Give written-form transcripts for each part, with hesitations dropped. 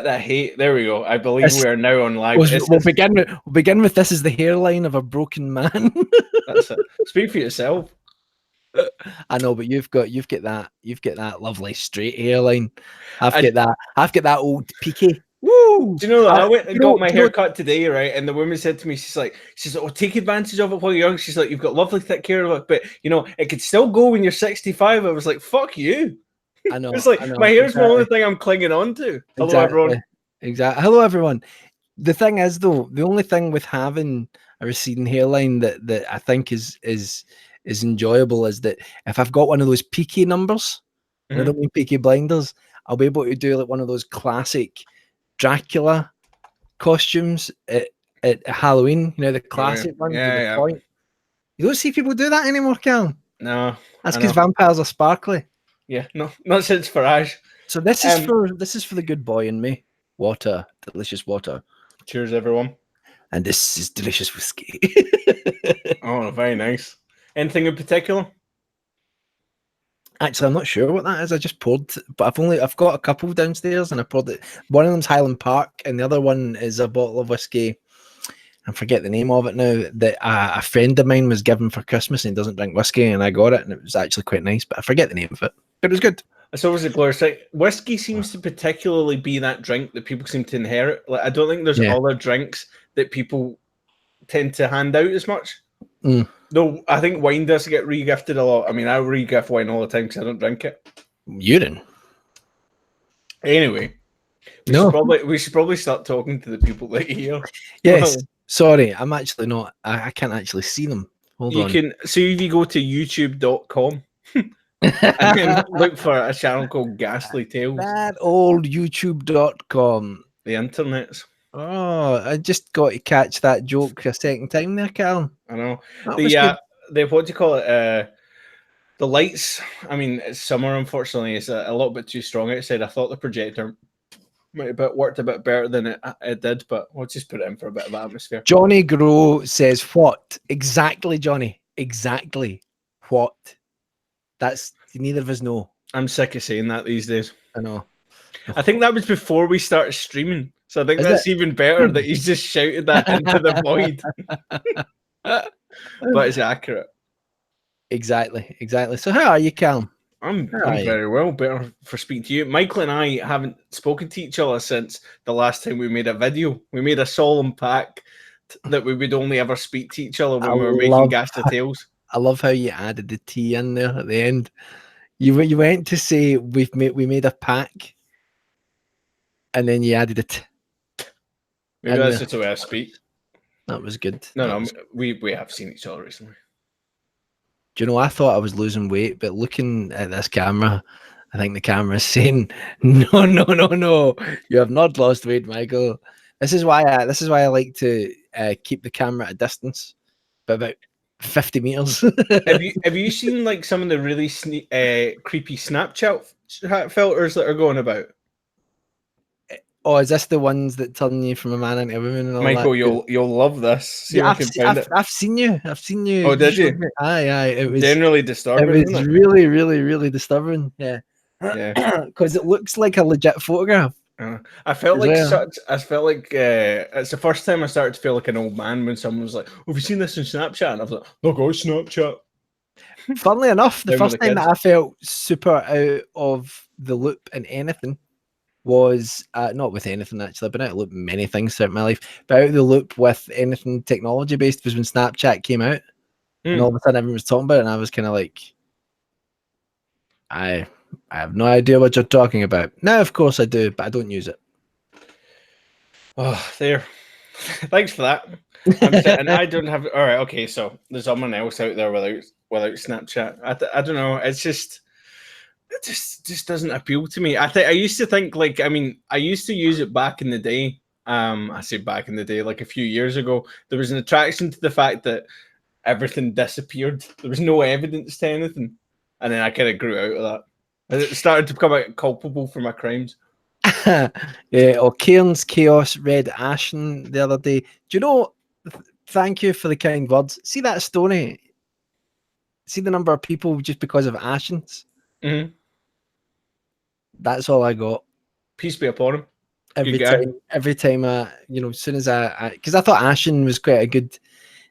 That hate. There we go. I believe we are now on live. We'll begin with this is the hairline of a broken man. That's it. Speak for yourself. I know, but you've got that lovely straight hairline. I've got that old peaky. Woo! Do you know that I went and got my hair cut today, right? And the woman said to me, she's like, "Oh, take advantage of it while you're young." She's like, "You've got lovely thick hair, but you know it could still go when you're 65." I was like, "Fuck you." I know. It's like my hair's the only thing I'm clinging on to. Hello, everyone. Exactly. Hello, everyone. The thing is, though, the only thing with having a receding hairline that I think is enjoyable is that if I've got one of those peaky numbers, and I don't mean Peaky Blinders, I'll be able to do like one of those classic Dracula costumes at Halloween. You know, the classic one. Yeah. Point. You don't see people do that anymore, Cal. No, that's because vampires are sparkly. Yeah, no, not since Farage. So this is for the good boy in me. Water, delicious water. Cheers, everyone. And this is delicious whiskey. Oh, very nice. Anything in particular? Actually, I'm not sure what that is. I just poured, but I've got a couple downstairs, and I poured it. One of them's Highland Park, and the other one is a bottle of whiskey. I forget the name of it now. That a friend of mine was given for Christmas, and he doesn't drink whiskey, and I got it, and it was actually quite nice. But I forget the name of it. But it was good. It's always a glorious thing. Whiskey seems to particularly be that drink that people seem to inherit. Like, I don't think there's other drinks that people tend to hand out as much. Though I think wine does get re-gifted a lot. I mean, I re-gift wine all the time because I don't drink it. You didn't. Anyway, we should probably start talking to the people that are here. Yes. Sorry, I'm actually not. I can't actually see them. Hold on. So if you go to youtube.com and then look for a channel called Ghastly Tales. That old youtube.com. The internet's. Oh, I just got to catch that joke a second time there, Cal. I know. The what do you call it? The lights. I mean, it's summer, unfortunately. It's a little bit too strong outside. I thought the projector might have worked a bit better than it did, but we'll just put it in for a bit of atmosphere. Johnny Grow says, "What exactly, Johnny? Exactly what?" That's neither of us know. I'm sick of saying that these days. I know. I think that was before we started streaming, so I think that's even better that he's just shouted that into the void. But it's accurate. Exactly. So how are you, Cal? I'm very well. Better for speaking to you. Michael and I haven't spoken to each other since the last time we made a video. We made a solemn pact that we would only ever speak to each other when we were making Ghastly Tales. I love how you added the T in there at the end. You went to say we made a pack, and then you added it. Maybe that's just the way I speak. That was good. No, we have seen each other recently. Do you know, I thought I was losing weight, but looking at this camera, I think the camera is saying, no, you have not lost weight, Michael. This is why I like to keep the camera at a distance, but about 50 meters. have you seen like some of the really creepy Snapchat filters that are going about? Oh, is this the ones that turn you from a man into a woman? And all Michael, that? you'll love this. See yeah, I've seen you. Oh, did you? Aye. It was generally disturbing. It was really, really, really disturbing. Yeah. Because it looks like a legit photograph. I felt like it's the first time I started to feel like an old man when someone was like, oh, "Have you seen this on Snapchat?" And I was like, "No, go Snapchat." Funnily enough, the first time that I felt super out of the loop in anything was not with anything actually. I've been out of the loop in many things throughout my life, but out of the loop with anything technology based was when Snapchat came out, and all of a sudden everyone was talking about it, and I was kind of like, I have no idea what you're talking about. Now, of course I do, but I don't use it. Oh, there. Thanks for that. And I don't have. All right, okay. So there's someone else out there without Snapchat. I don't know. It just doesn't appeal to me. I used to think I used to use it back in the day. I say back in the day, like a few years ago. There was an attraction to the fact that everything disappeared. There was no evidence to anything, and then I kind of grew out of that. And it started to become culpable for my crimes. Yeah, or Cairns Chaos read Ashen the other day. Do you know? Thank you for the kind words. See that story? See the number of people just because of Ashens? Mm-hmm. That's all I got. Peace be upon him. every guy. time. Every time, as soon as because I thought Ashen was quite a good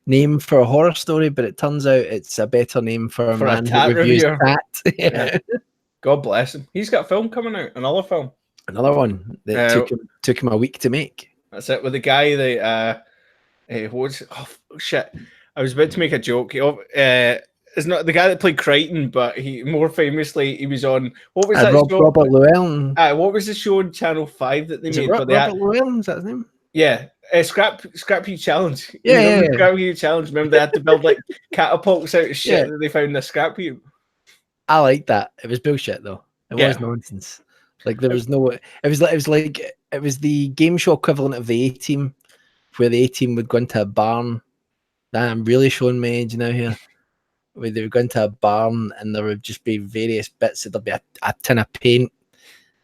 name for a horror story, but it turns out it's a better name for a man who reviews reviewer. cat. Yeah. God bless him. He's got a film coming out, another film. Another one that took him a week to make. That's it, with the guy that shit. I was about to make a joke. It's not the guy that played Crichton, but he more famously he was on what was that show? Robert Llewellyn. What was the show on Channel 5 that they made? Robert Llewellyn, is that his name? Yeah. Scrap Heap Challenge. Yeah, Scrap Heap Challenge. Remember they had to build like catapults out of shit that they found in the scrap heap. I like that. It was bullshit though. It was nonsense. Like there was no. It was the game show equivalent of the A-Team, where the A-Team would go into a barn. I'm really showing my age now here. Where they would go into a barn and there would just be various bits. There'd be a tin of paint.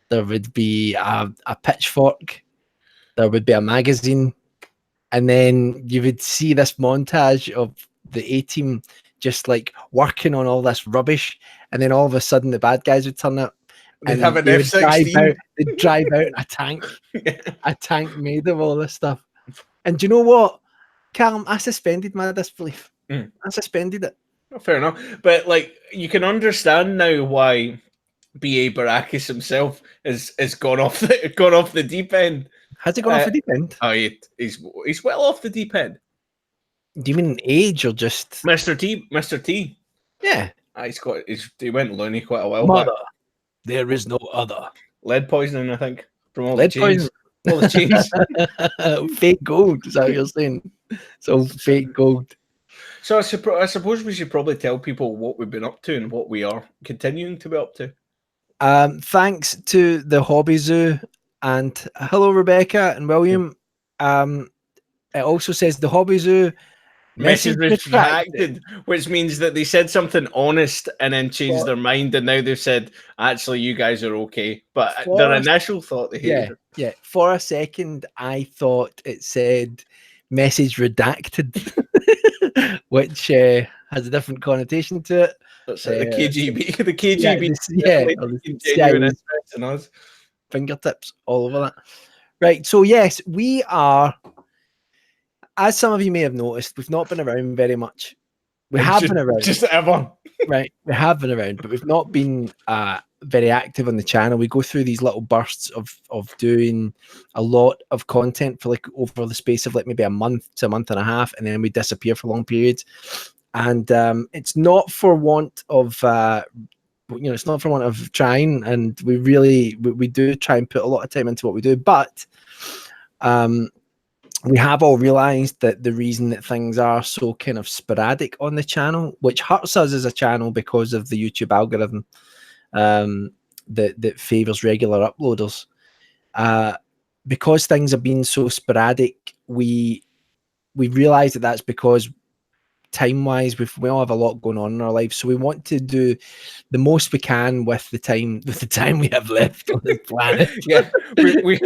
There would be a pitchfork. There would be a magazine. And then you would see this montage of the A-Team just like working on all this rubbish. And then all of a sudden the bad guys would turn up. They'd have an F-16. They'd drive out in a tank. A tank made of all this stuff. And do you know what? Callum, I suspended my disbelief. I suspended it. Oh, fair enough. But like you can understand now why B.A. Baracus himself is gone off the deep end. Has he gone off the deep end? Oh, he's well off the deep end. Do you mean age or just Mr. T? Yeah. He went loony quite a while Mother, back. there is no other. Lead poisoning, I think, from all Lead the chains. All the chains. Fake gold, is that what you're saying? It's all fake gold. So I suppose we should probably tell people what we've been up to and what we are continuing to be up to. Thanks to the Hobby Zoo and hello Rebecca and William. It also says the Hobby Zoo message retracted, which means that they said something honest and then changed their mind, and now they've said actually you guys are okay. But their initial thought they hated it. Yeah. For a second, I thought it said message redacted, which has a different connotation to it. That's the KGB, the KGB, genuine interest in us. Fingertips all over that. Right. So yes, we are. As some of you may have noticed, we've not been around very much. We have been around. Just ever. Right. We have been around, but we've not been very active on the channel. We go through these little bursts of doing a lot of content for like over the space of like maybe a month to a month and a half, and then we disappear for long periods. And it's not for want of it's not for want of trying, and we do try and put a lot of time into what we do, but we have all realized that the reason that things are so kind of sporadic on the channel, which hurts us as a channel because of the YouTube algorithm that favors regular uploaders, because things have been so sporadic, we realize that that's because time-wise we all have a lot going on in our lives, so we want to do the most we can with the time we have left on the planet. Yeah, we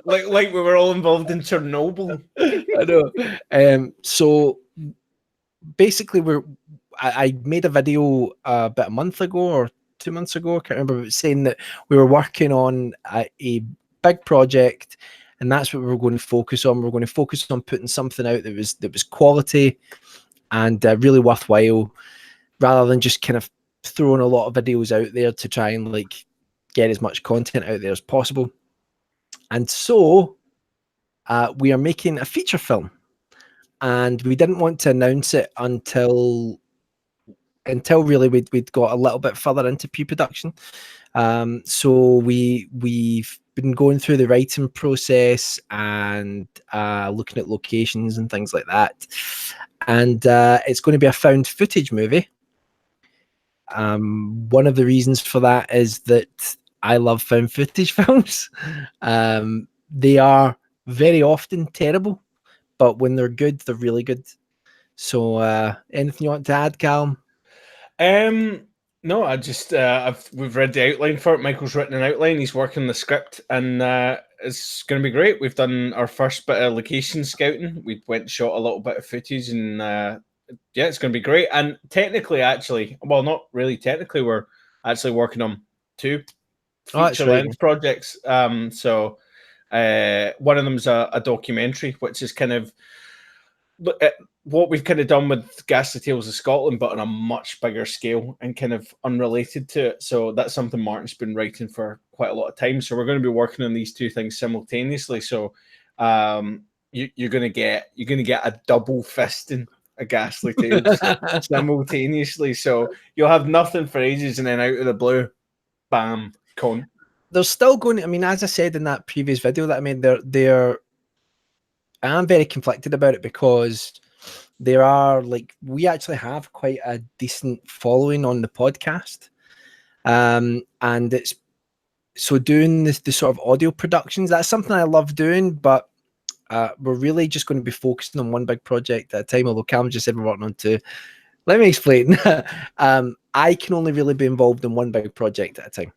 like we were all involved in Chernobyl. I know. So basically I made a video about a month ago or 2 months ago, I can't remember, saying that we were working on a big project, and that's what we were going to focus on. We're going to focus on putting something out that was quality and really worthwhile, rather than just kind of throwing a lot of videos out there to try and like get as much content out there as possible. And so we are making a feature film, and we didn't want to announce it until really we'd got a little bit further into pre-production. So we've been going through the writing process and looking at locations and things like that. And it's going to be a found footage movie. One of the reasons for that is that I love found footage films. They are very often terrible, but when they're good, they're really good. So anything you want to add, Callum? No, I just we've read the outline for it. Michael's written an outline. He's working the script, and it's going to be great. We've done our first bit of location scouting. We went and shot a little bit of footage, and yeah, it's going to be great. And technically, actually, well, not really technically, we're actually working on 2 feature-length projects. So One of them's a documentary, which is kind of what we've kind of done with Ghastly Tales of Scotland, but on a much bigger scale and kind of unrelated to it. So that's something Martin's been writing for quite a lot of time. So we're going to be working on these two things simultaneously. So you're going to get a double fisting of Ghastly Tales simultaneously. So you'll have nothing for ages, and then out of the blue, bam, con. There's still going. I mean, as I said in that previous video that I made, they're. I'm very conflicted about it because there are we actually have quite a decent following on the podcast, and it's so doing the sort of audio productions. That's something I love doing, but we're really just going to be focusing on one big project at a time. Although Cam just said we're working on two. Let me explain. I can only really be involved in one big project at a time.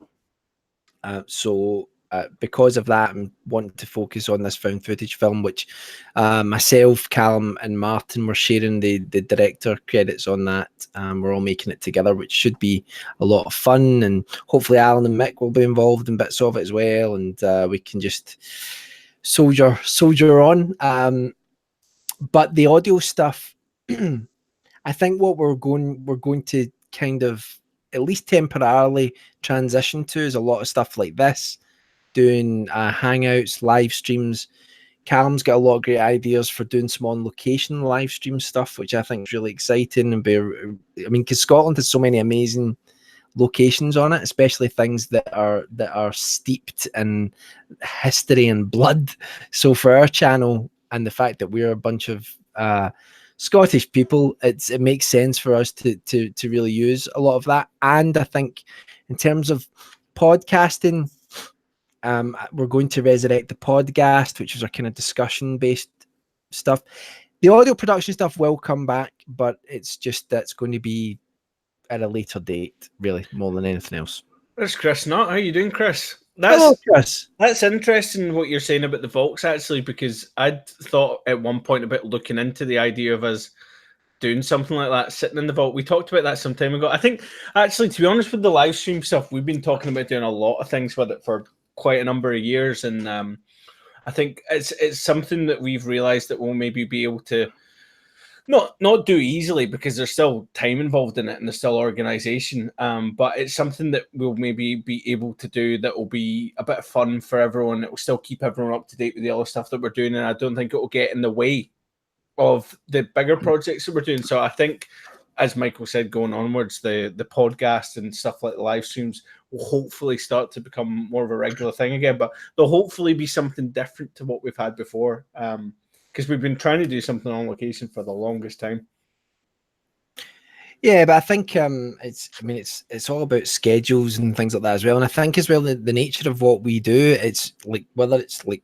So because of that, I'm wanting to focus on this found footage film, which myself, Callum, and Martin were sharing the director credits on that. We're all making it together, which should be a lot of fun, and hopefully Alan and Mick will be involved in bits of it as well, and we can just soldier on. But the audio stuff, I think what we're going to kind of at least temporarily transition to is a lot of stuff like this, doing Hangouts, live streams. Callum's got a lot of great ideas for doing some on-location live stream stuff, which I think is really exciting. And because Scotland has so many amazing locations on it, especially things that are steeped in history and blood. So for our channel and the fact that we're a bunch of Scottish people, it makes sense for us to really use a lot of that. And I think in terms of podcasting, we're going to resurrect the podcast, which is our kind of discussion-based stuff. The audio production stuff will come back, but it's just that's going to be at a later date, really, more than anything else. There's Chris Nutt. How you doing, Chris? Hello, Chris. That's interesting what you're saying about the Volks, actually, because I'd thought at one point about looking into the idea of us doing something like that, sitting in the vault. We talked about that some time ago. I think, actually, to be honest, with the live stream stuff, we've been talking about doing a lot of things with it for quite a number of years, and I think it's something that we've realized that we'll maybe be able to not do easily, because there's still time involved in it and there's still organization, but it's something that we'll maybe be able to do that will be a bit of fun for everyone. It will still keep everyone up to date with the other stuff that we're doing, and I don't think it will get in the way of the bigger projects that we're doing. So I think, as Michael said, going onwards, the podcast and stuff like the live streams will hopefully start to become more of a regular thing again, but they'll hopefully be something different to what we've had before, because we've been trying to do something on location for the longest time. Yeah, but I think it's all about schedules and things like that as well. And I think as well the nature of what we do, it's like whether it's like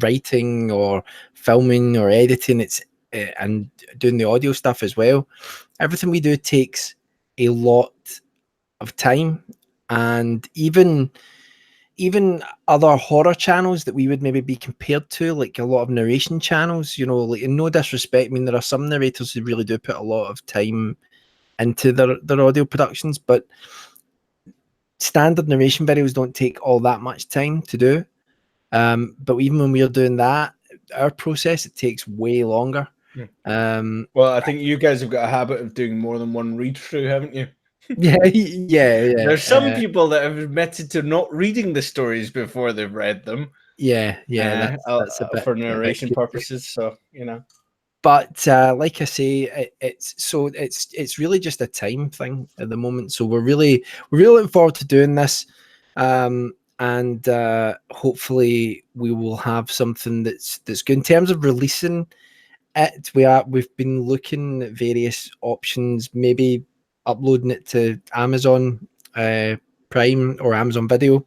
writing or filming or editing, it's and doing the audio stuff as well. Everything we do takes a lot of time, and even other horror channels that we would maybe be compared to, like a lot of narration channels, like, in no disrespect, I mean, there are some narrators who really do put a lot of time into their audio productions, but standard narration videos don't take all that much time to do. But even when we're doing that, our process, it takes way longer. Well, I think you guys have got a habit of doing more than one read through, haven't you? Yeah. There's some people that have admitted to not reading the stories before they've read them. Yeah, that's a bit for narration purposes. So But like I say, it's really just a time thing at the moment. So we're really looking forward to doing this, and hopefully we will have something that's good in terms of releasing it. We've been looking at various options, maybe uploading it to Amazon Prime or Amazon Video,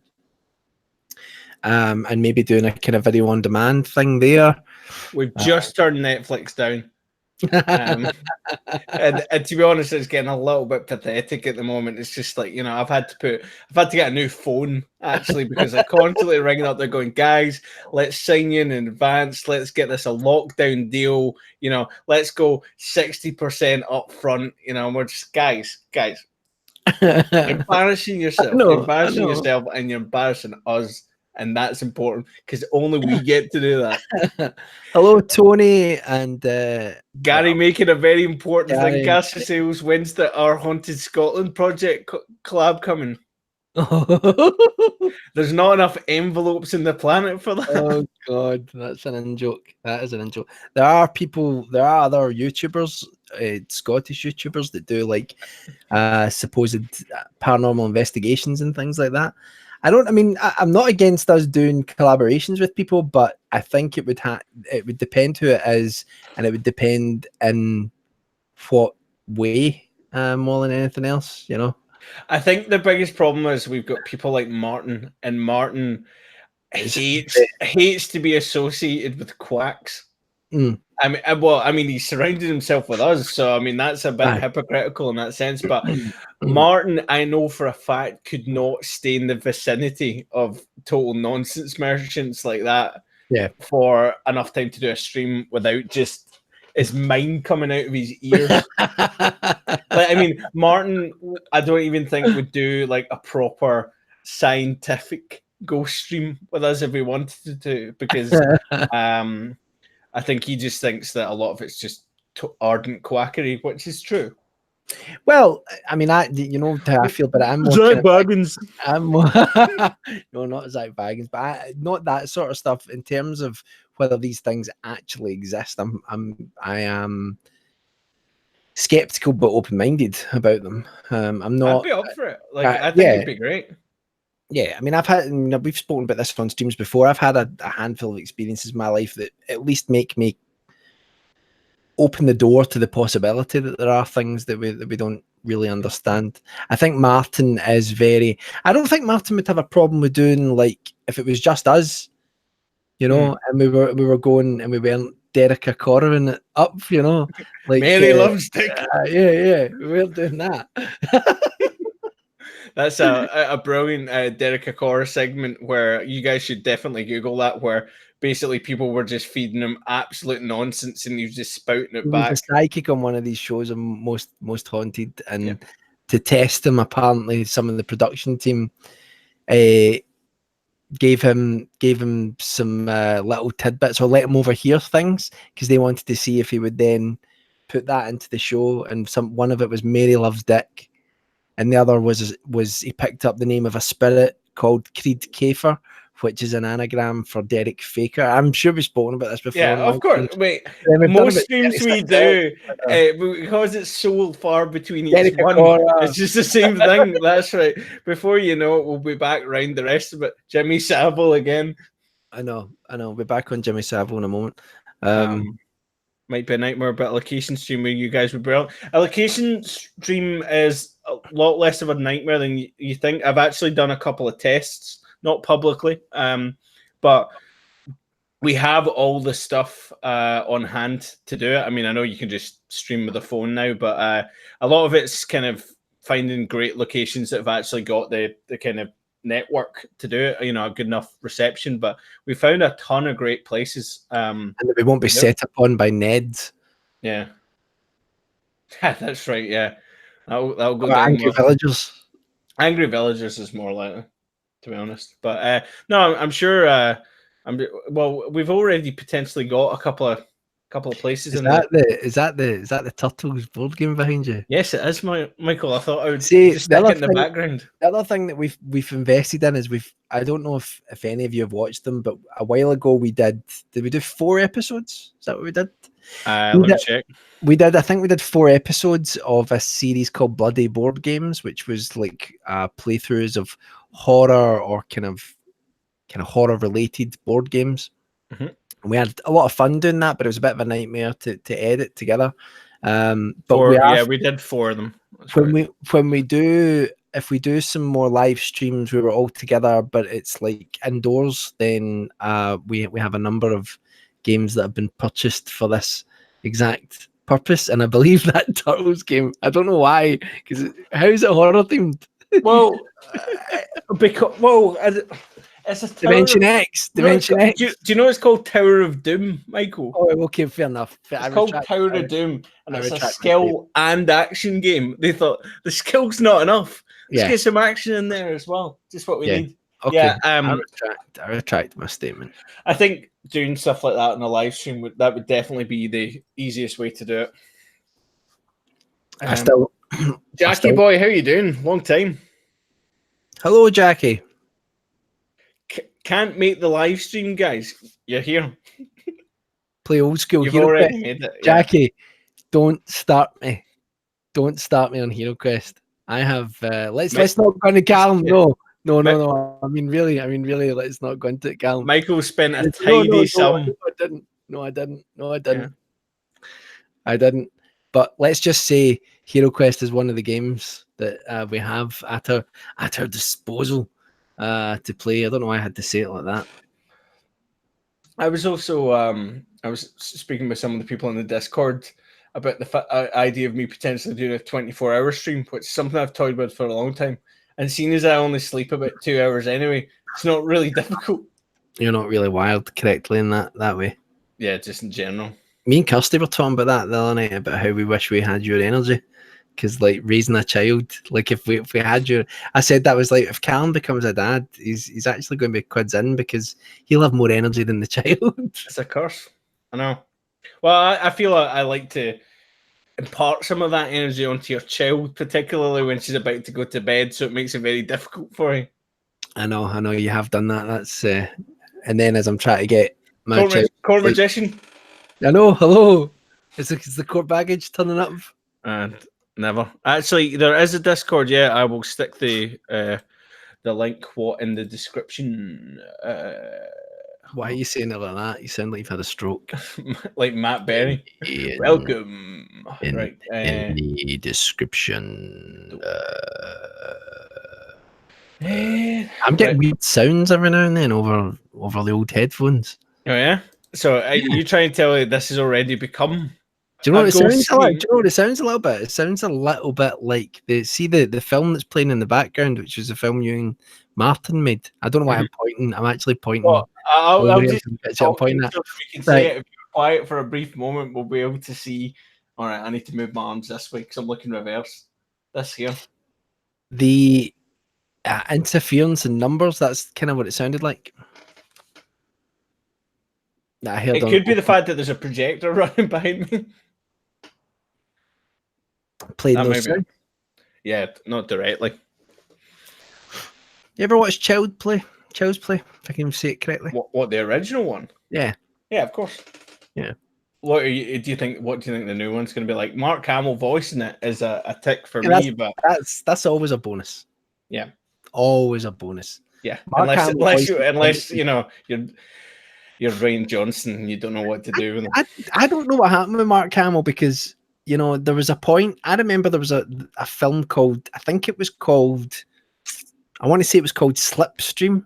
and maybe doing a kind of video on demand thing there. We've just turned Netflix down. And to be honest, it's getting a little bit pathetic at the moment. It's just like, I've had to get a new phone, actually, because they're constantly ringing up. They're going, guys, let's sign you in advance. Let's get this a lockdown deal. Let's go 60% up front. We're just, guys, you're embarrassing yourself. You're embarrassing yourself, and you're embarrassing us and that's important because only we get to do that. Hello, Tony, and Gary making a very important thing. Gary. Ghastly Sales wins our Haunted Scotland project collab coming. There's not enough envelopes in the planet for that. Oh God, that's an in-joke. That is an in-joke. There are other YouTubers, Scottish YouTubers that do like supposed paranormal investigations and things like that. I'm not against us doing collaborations with people, but I think it would depend who it is, and it would depend in what way more than anything else, you know. I think the biggest problem is we've got people like Martin, and Martin hates to be associated with quacks. I mean, he's surrounded himself with us, so I mean that's a bit hypocritical in that sense. But Martin, I know for a fact, could not stay in the vicinity of total nonsense merchants like that, for enough time to do a stream without just his mind coming out of his ears. Like, I mean, Martin, I don't even think would do like a proper scientific ghost stream with us if we wanted to, because I think he just thinks that a lot of it's just ardent quackery, which is true. Well, I mean, I feel, but I'm more Zach Baggins. I'm more no, not Zach Baggins, but not that sort of stuff. In terms of whether these things actually exist, I am skeptical but open-minded about them. I'm not. I'd be up for it. Like, I think it'd be great. Yeah, I mean, we've spoken about this on streams before. I've had a handful of experiences in my life that at least make me open the door to the possibility that there are things that we don't really understand. I think Martin is I don't think Martin would have a problem with doing, like, if it was just us, you know, and we were going and we weren't Derek Corin it up, you know, like Mary loves Dick. Yeah, we weren't doing that. That's a brilliant Derek Acora segment where you guys should definitely Google that, where basically people were just feeding him absolute nonsense and he was just spouting it back. He was a psychic on one of these shows, Most Haunted, and to test him, apparently some of the production team gave him some little tidbits, or let him overhear things, because they wanted to see if he would then put that into the show. And one of it was Mary loves Dick, and the other was he picked up the name of a spirit called Creed Kafer, which is an anagram for Derek Faker. I'm sure we've spoken about this before. Yeah, of course. Wait, most streams we do, because it's so far between each one, it's just the same thing. That's right. Before you know it, we'll be back round the rest of it. Jimmy Savile again. I know. We'll be back on Jimmy Savile in a moment. Might be a nightmare about a location stream where you guys would be out. A location stream is a lot less of a nightmare than you think. I've actually done a couple of tests. Not publicly, but we have all the stuff on hand to do it. I mean, I know you can just stream with a phone now, but a lot of it's kind of finding great locations that have actually got the kind of network to do it, you know, a good enough reception. But we found a ton of great places. And we won't be set upon by Neds. Yeah. That's right, yeah. That'll go down. Angry Villagers. Angry Villagers is more likely, to be honest. But no, I'm sure. We've already potentially got a couple of places. Is that the Turtles board game behind you? Yes, it is, Michael. I thought I would just stick it in the background. The other thing that we've invested in is I don't know if any of you have watched them, but a while ago did we do 4 episodes? Is that what we did? Let me check. I think we did 4 episodes of a series called Bloody Board Games, which was like playthroughs of horror or kind of horror related board games. Mm-hmm. And we had a lot of fun doing that, but it was a bit of a nightmare to edit together. But we did 4 of them. If we do some more live streams, we were all together, but it's like indoors, then we have a number of games that have been purchased for this exact purpose. And I believe that Turtles game, I don't know why, because how is it horror themed? Well, it's a Dimension X. Dimension X. Do you know it's called Tower of Doom, Michael? Oh, okay, fair enough. It's called Tower of Doom, and it's a skill and action game. They thought the skill's not enough. Let's get some action in there as well. Just what we need. Okay. Yeah, I retract my statement. I think doing stuff like that on a live stream would definitely be the easiest way to do it. I still, Jackie boy, how you doing? Long time. Hello, Jackie. Can't make the live stream, guys. You're here. Play old school. You've Hero already Quest. made it. Yeah. Jackie, don't start me. Don't start me on Hero Quest. I have. Let's not go into Callum. No. I mean, really. Let's not go into it, Callum. Michael spent a tidy sum. No, I didn't. Yeah. I didn't. But let's just say Hero Quest is one of the games that we have at our disposal to play. I don't know why I had to say it like that. I was also I was speaking with some of the people on the Discord about the idea of me potentially doing a 24-hour stream, which is something I've toyed with for a long time. And seeing as I only sleep about 2 hours anyway, it's not really difficult. You're not really wired correctly in that way. Yeah, just in general. Me and Kirsty were talking about that the other night, about how we wish we had your energy. Because like raising a child, like if we had you, I said that was like if Callum becomes a dad, he's actually going to be quids in because he'll have more energy than the child. It's a curse. I know. Well, I feel I like to impart some of that energy onto your child, particularly when she's about to go to bed, so it makes it very difficult for you. I know you have done that. That's and then as I'm trying to get my court magician. I know. Hello, is the court baggage turning up? And never. Actually, there is a Discord. Yeah, I will stick the link in the description. Why are you saying it like that? You sound like you've had a stroke. Like Matt Berry. Welcome. In the description. I'm getting weird sounds every now and then over the old headphones. Oh yeah. So you trying to tell me this has already become? Do you know what it sounds like? Do you know what it sounds a little bit? It sounds a little bit like the film that's playing in the background, which is a film you and Martin made. I don't know why I'm pointing. I'm actually pointing. Well, I'll just I'm pointing at. So we can say it. If you're quiet for a brief moment, we'll be able to see. All right, I need to move my arms this way because I'm looking reverse. This here. The interference in numbers. That's kind of what it sounded like. It could be the fact that there's a projector running behind me. Playing those sounds. Yeah, not directly. You ever watch Child's Play? If I can say it correctly. What the original one? Yeah. Yeah, of course. Yeah. What do you think the new one's going to be like? Mark Hamill voicing it is a tick for me, but that's always a bonus. Yeah. Always a bonus. Yeah. Unless you know you're Ryan Johnson and you don't know what to do with him. I don't know what happened with Mark Hamill because there was a point. I remember there was a film called, I think it was called, I want to say it was called Slipstream.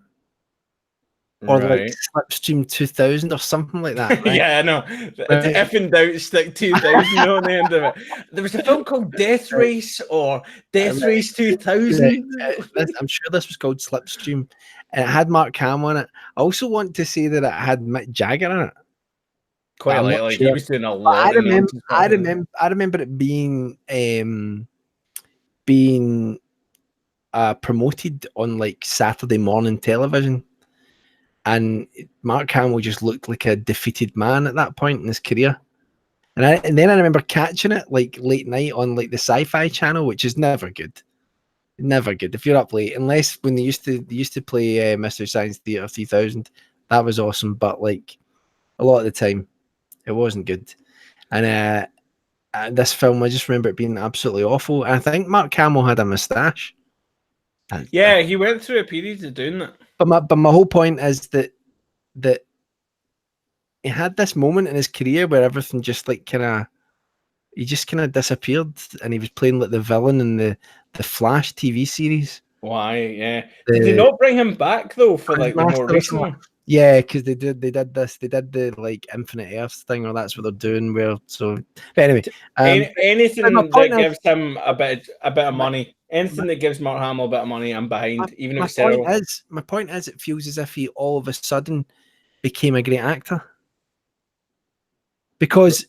Or like Slipstream 2000 or something like that. Right? Yeah, I know. If in doubt, stick 2000 on the end of it. There was a film called Death Race or Death Race 2000. I'm sure this was called Slipstream. And it had Mark Hamill in it. I also want to say that it had Mick Jagger in it. Quite like he was doing a lot. I remember it being promoted on like Saturday morning television. And Mark Hamill just looked like a defeated man at that point in his career. And then I remember catching it like late night on like the Sci-Fi Channel, which is never good. Never good if you're up late, unless when they used to play Mystery Science Theater 3000. That was awesome, but like a lot of the time, it wasn't good. And this film, I just remember it being absolutely awful. And I think Mark Hamill had a moustache. Yeah, he went through a period of doing that. But my whole point is that he had this moment in his career where everything just like he just kind of disappeared, and he was playing like the villain in the Flash TV series. Why? Yeah. Did they not bring him back though for like the more recent one? Yeah, because they did the like Infinite Earth thing, or that's what they're doing. But anyway, anything that gives him a bit of money, anything that gives Mark Hamill a bit of money, I'm behind. Even if it's terrible. My point is, it feels as if he all of a sudden became a great actor. Because,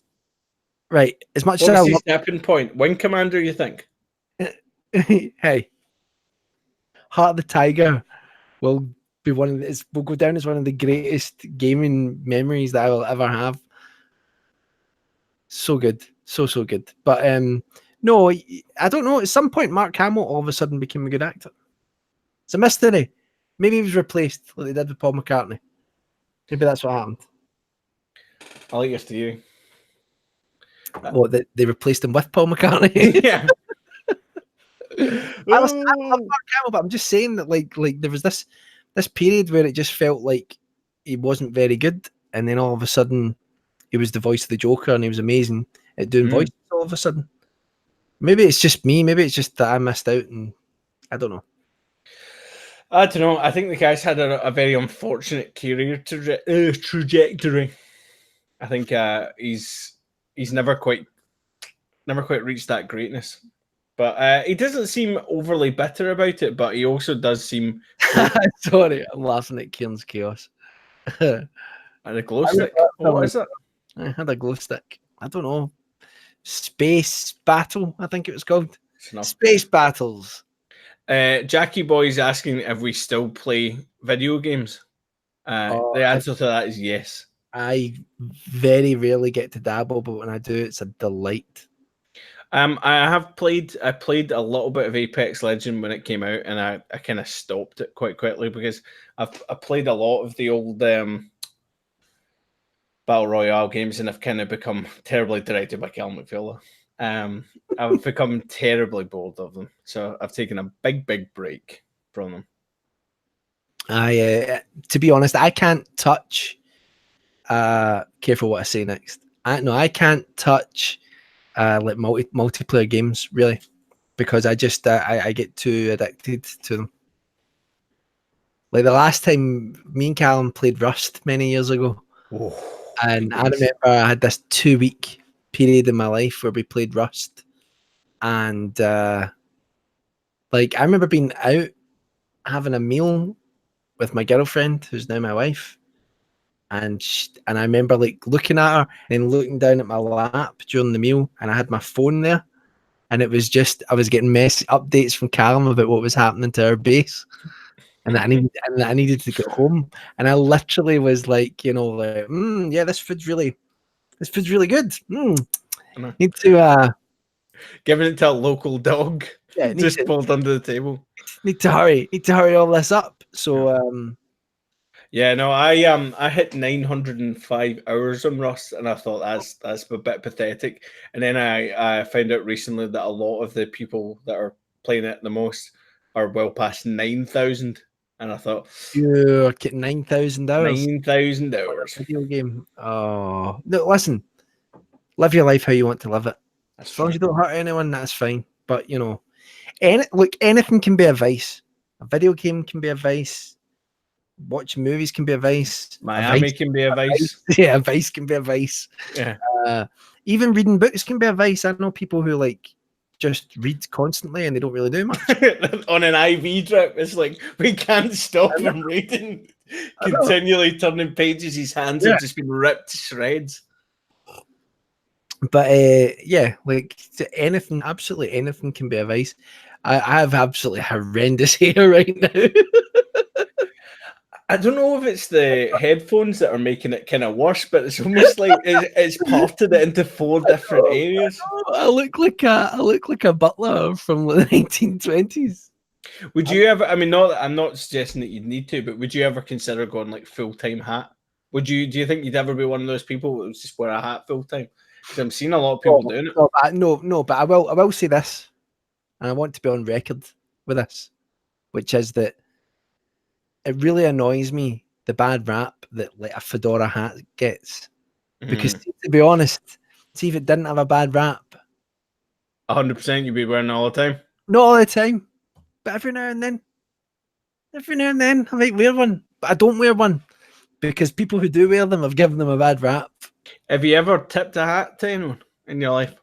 right, as much as I love stepping point, Wing Commander, you think? Hey, Heart of the Tiger will be will go down as one of the greatest gaming memories that I will ever have. So good, so good. But no, I don't know. At some point, Mark Hamill all of a sudden became a good actor. It's a mystery. Maybe he was replaced like they did with Paul McCartney. Maybe that's what happened. I like your theory. What, that they replaced him with Paul McCartney? Yeah. I love Mark Hamill, but I'm just saying that like there was this period where it just felt like he wasn't very good, and then all of a sudden he was the voice of the Joker, and he was amazing at doing voices all of a sudden. Maybe it's just me. Maybe it's just that I missed out, and I don't know. I don't know. I think the guy's had a very unfortunate career trajectory. I think he's never quite reached that greatness. But he doesn't seem overly bitter about it, but he also does seem... Sorry, I'm laughing at Kieran's chaos. And a glow stick. What is it? I had a glow stick. I don't know. Space Battle, I think it was called. Space Battles. Jackie Boy's asking if we still play video games. The answer to that is yes. I very rarely get to dabble, but when I do, it's a delight. I played a little bit of Apex Legend when it came out, and I kind of stopped it quite quickly because I played a lot of the old Battle Royale games, and I've kind of become terribly directed by Cal McPhail. I've become terribly bored of them, so I've taken a big break from them. To be honest, I can't touch. Careful what I say next. I can't touch like multiplayer games really, because I just I get too addicted to them. Like the last time me and Callum played Rust many years ago, and I remember I had this 2-week period in my life where we played Rust, and like I remember being out having a meal with my girlfriend, who's now my wife, and I remember like looking at her and looking down at my lap during the meal, and I had my phone there, and it was just I was getting updates from Callum about what was happening to our base, and that I needed to get home, and I literally was like, yeah, this food's really good. Need to giving it to a local dog. Yeah, just pulled under the table. Need to hurry all this up. So yeah, no, I hit 905 hours on Rust, and I thought that's a bit pathetic. And then I found out recently that a lot of the people that are playing it the most are well past 9,000. And I thought, you're getting 9,000 hours. 9,000 hours. Video game. Oh no! Listen, live your life how you want to live it. As long as you don't hurt anyone, that's fine. But anything can be a vice. A video game can be a vice. Watching movies can be a vice. Miami can be a vice. Yeah, a vice can be a vice. Yeah. Even reading books can be a vice. I know people who like just read constantly and they don't really do much. On an IV drip, it's like we can't stop from reading. Continually turning pages, his hands have just been ripped to shreds. But yeah, like anything, absolutely anything can be a vice. I have absolutely horrendous hair right now. I don't know if it's the headphones that are making it kind of worse, but it's almost like it's parted it into 4 different areas. I look like a butler from the 1920s. Would you ever? I mean, I'm not suggesting that you'd need to, but would you ever consider going like full-time hat? Do you think you'd ever be one of those people who would just wear a hat full time? Because I'm seeing a lot of people doing it. No, but I will say this, and I want to be on record with this, which is that it really annoys me the bad rap that like a fedora hat gets, because to be honest, see if it didn't have a bad rap, 100% you'd be wearing it all the time. Not all the time, but every now and then I might wear one, but I don't wear one because people who do wear them have given them a bad rap. Have you ever tipped a hat to anyone in your life?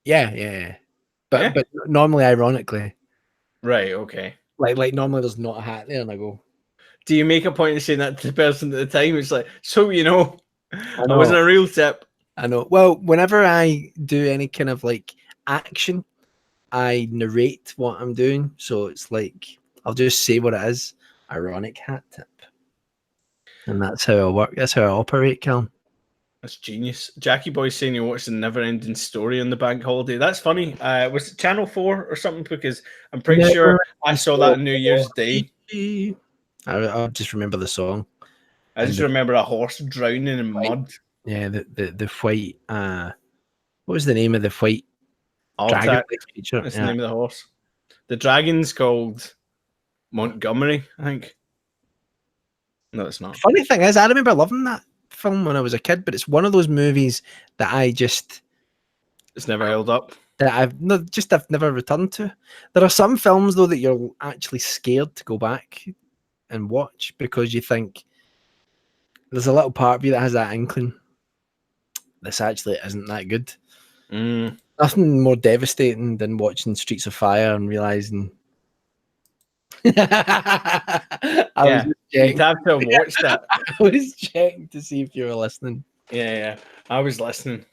Yeah. But normally, ironically. Right, okay. Like normally there's not a hat there, and I go. Do you make a point of saying that to the person at the time? It's like, so I wasn't a real tip. I know. Well, whenever I do any kind of like action, I narrate what I'm doing. So it's like I'll just say what it is. ironic hat tip. And that's how I work. That's how I operate, Cal. That's genius. Jackie Boy's saying you watched the Never-Ending Story on the bank holiday. That's funny. Was it Channel 4 or something? Because I'm pretty sure I saw that on New Year's Day. I just remember the song. I just remember a horse drowning in mud. Yeah, the white. What was the name of the white dragon creature? That's the name of the horse. The dragon's called Montgomery, I think. No, it's not. Funny thing is, I remember loving that film when I was a kid, but it's one of those movies that it's never held up. That I've never returned to. There are some films though that you're actually scared to go back and watch because you think there's a little part of you that has that inkling. This actually isn't that good. Nothing more devastating than watching Streets of Fire and realizing. You'd have to watch that. I was checking to see if you were listening. Yeah, I was listening.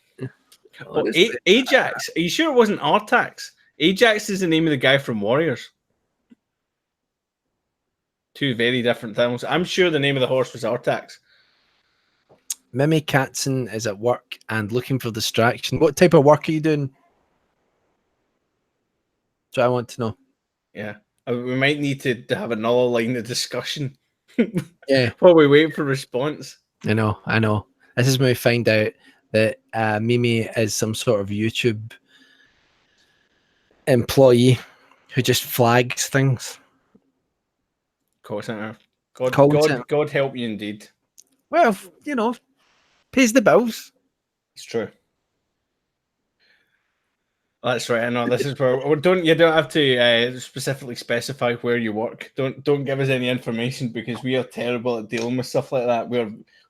Ajax. Are you sure it wasn't Artax? Ajax is the name of the guy from Warriors. Two very different things. I'm sure the name of the horse was Artax. Mimi Katzen is at work and looking for distraction. What type of work are you doing? So I want to know. Yeah. We might need to have another line of discussion. Yeah. While we wait for response. I know. This is when we find out that Mimi is some sort of YouTube employee who just flags things. Call center. God help you indeed. Well, pays the bills. It's true. That's right. I know this is where you don't have to specifically specify where you work. Don't give us any information because we are terrible at dealing with stuff like that.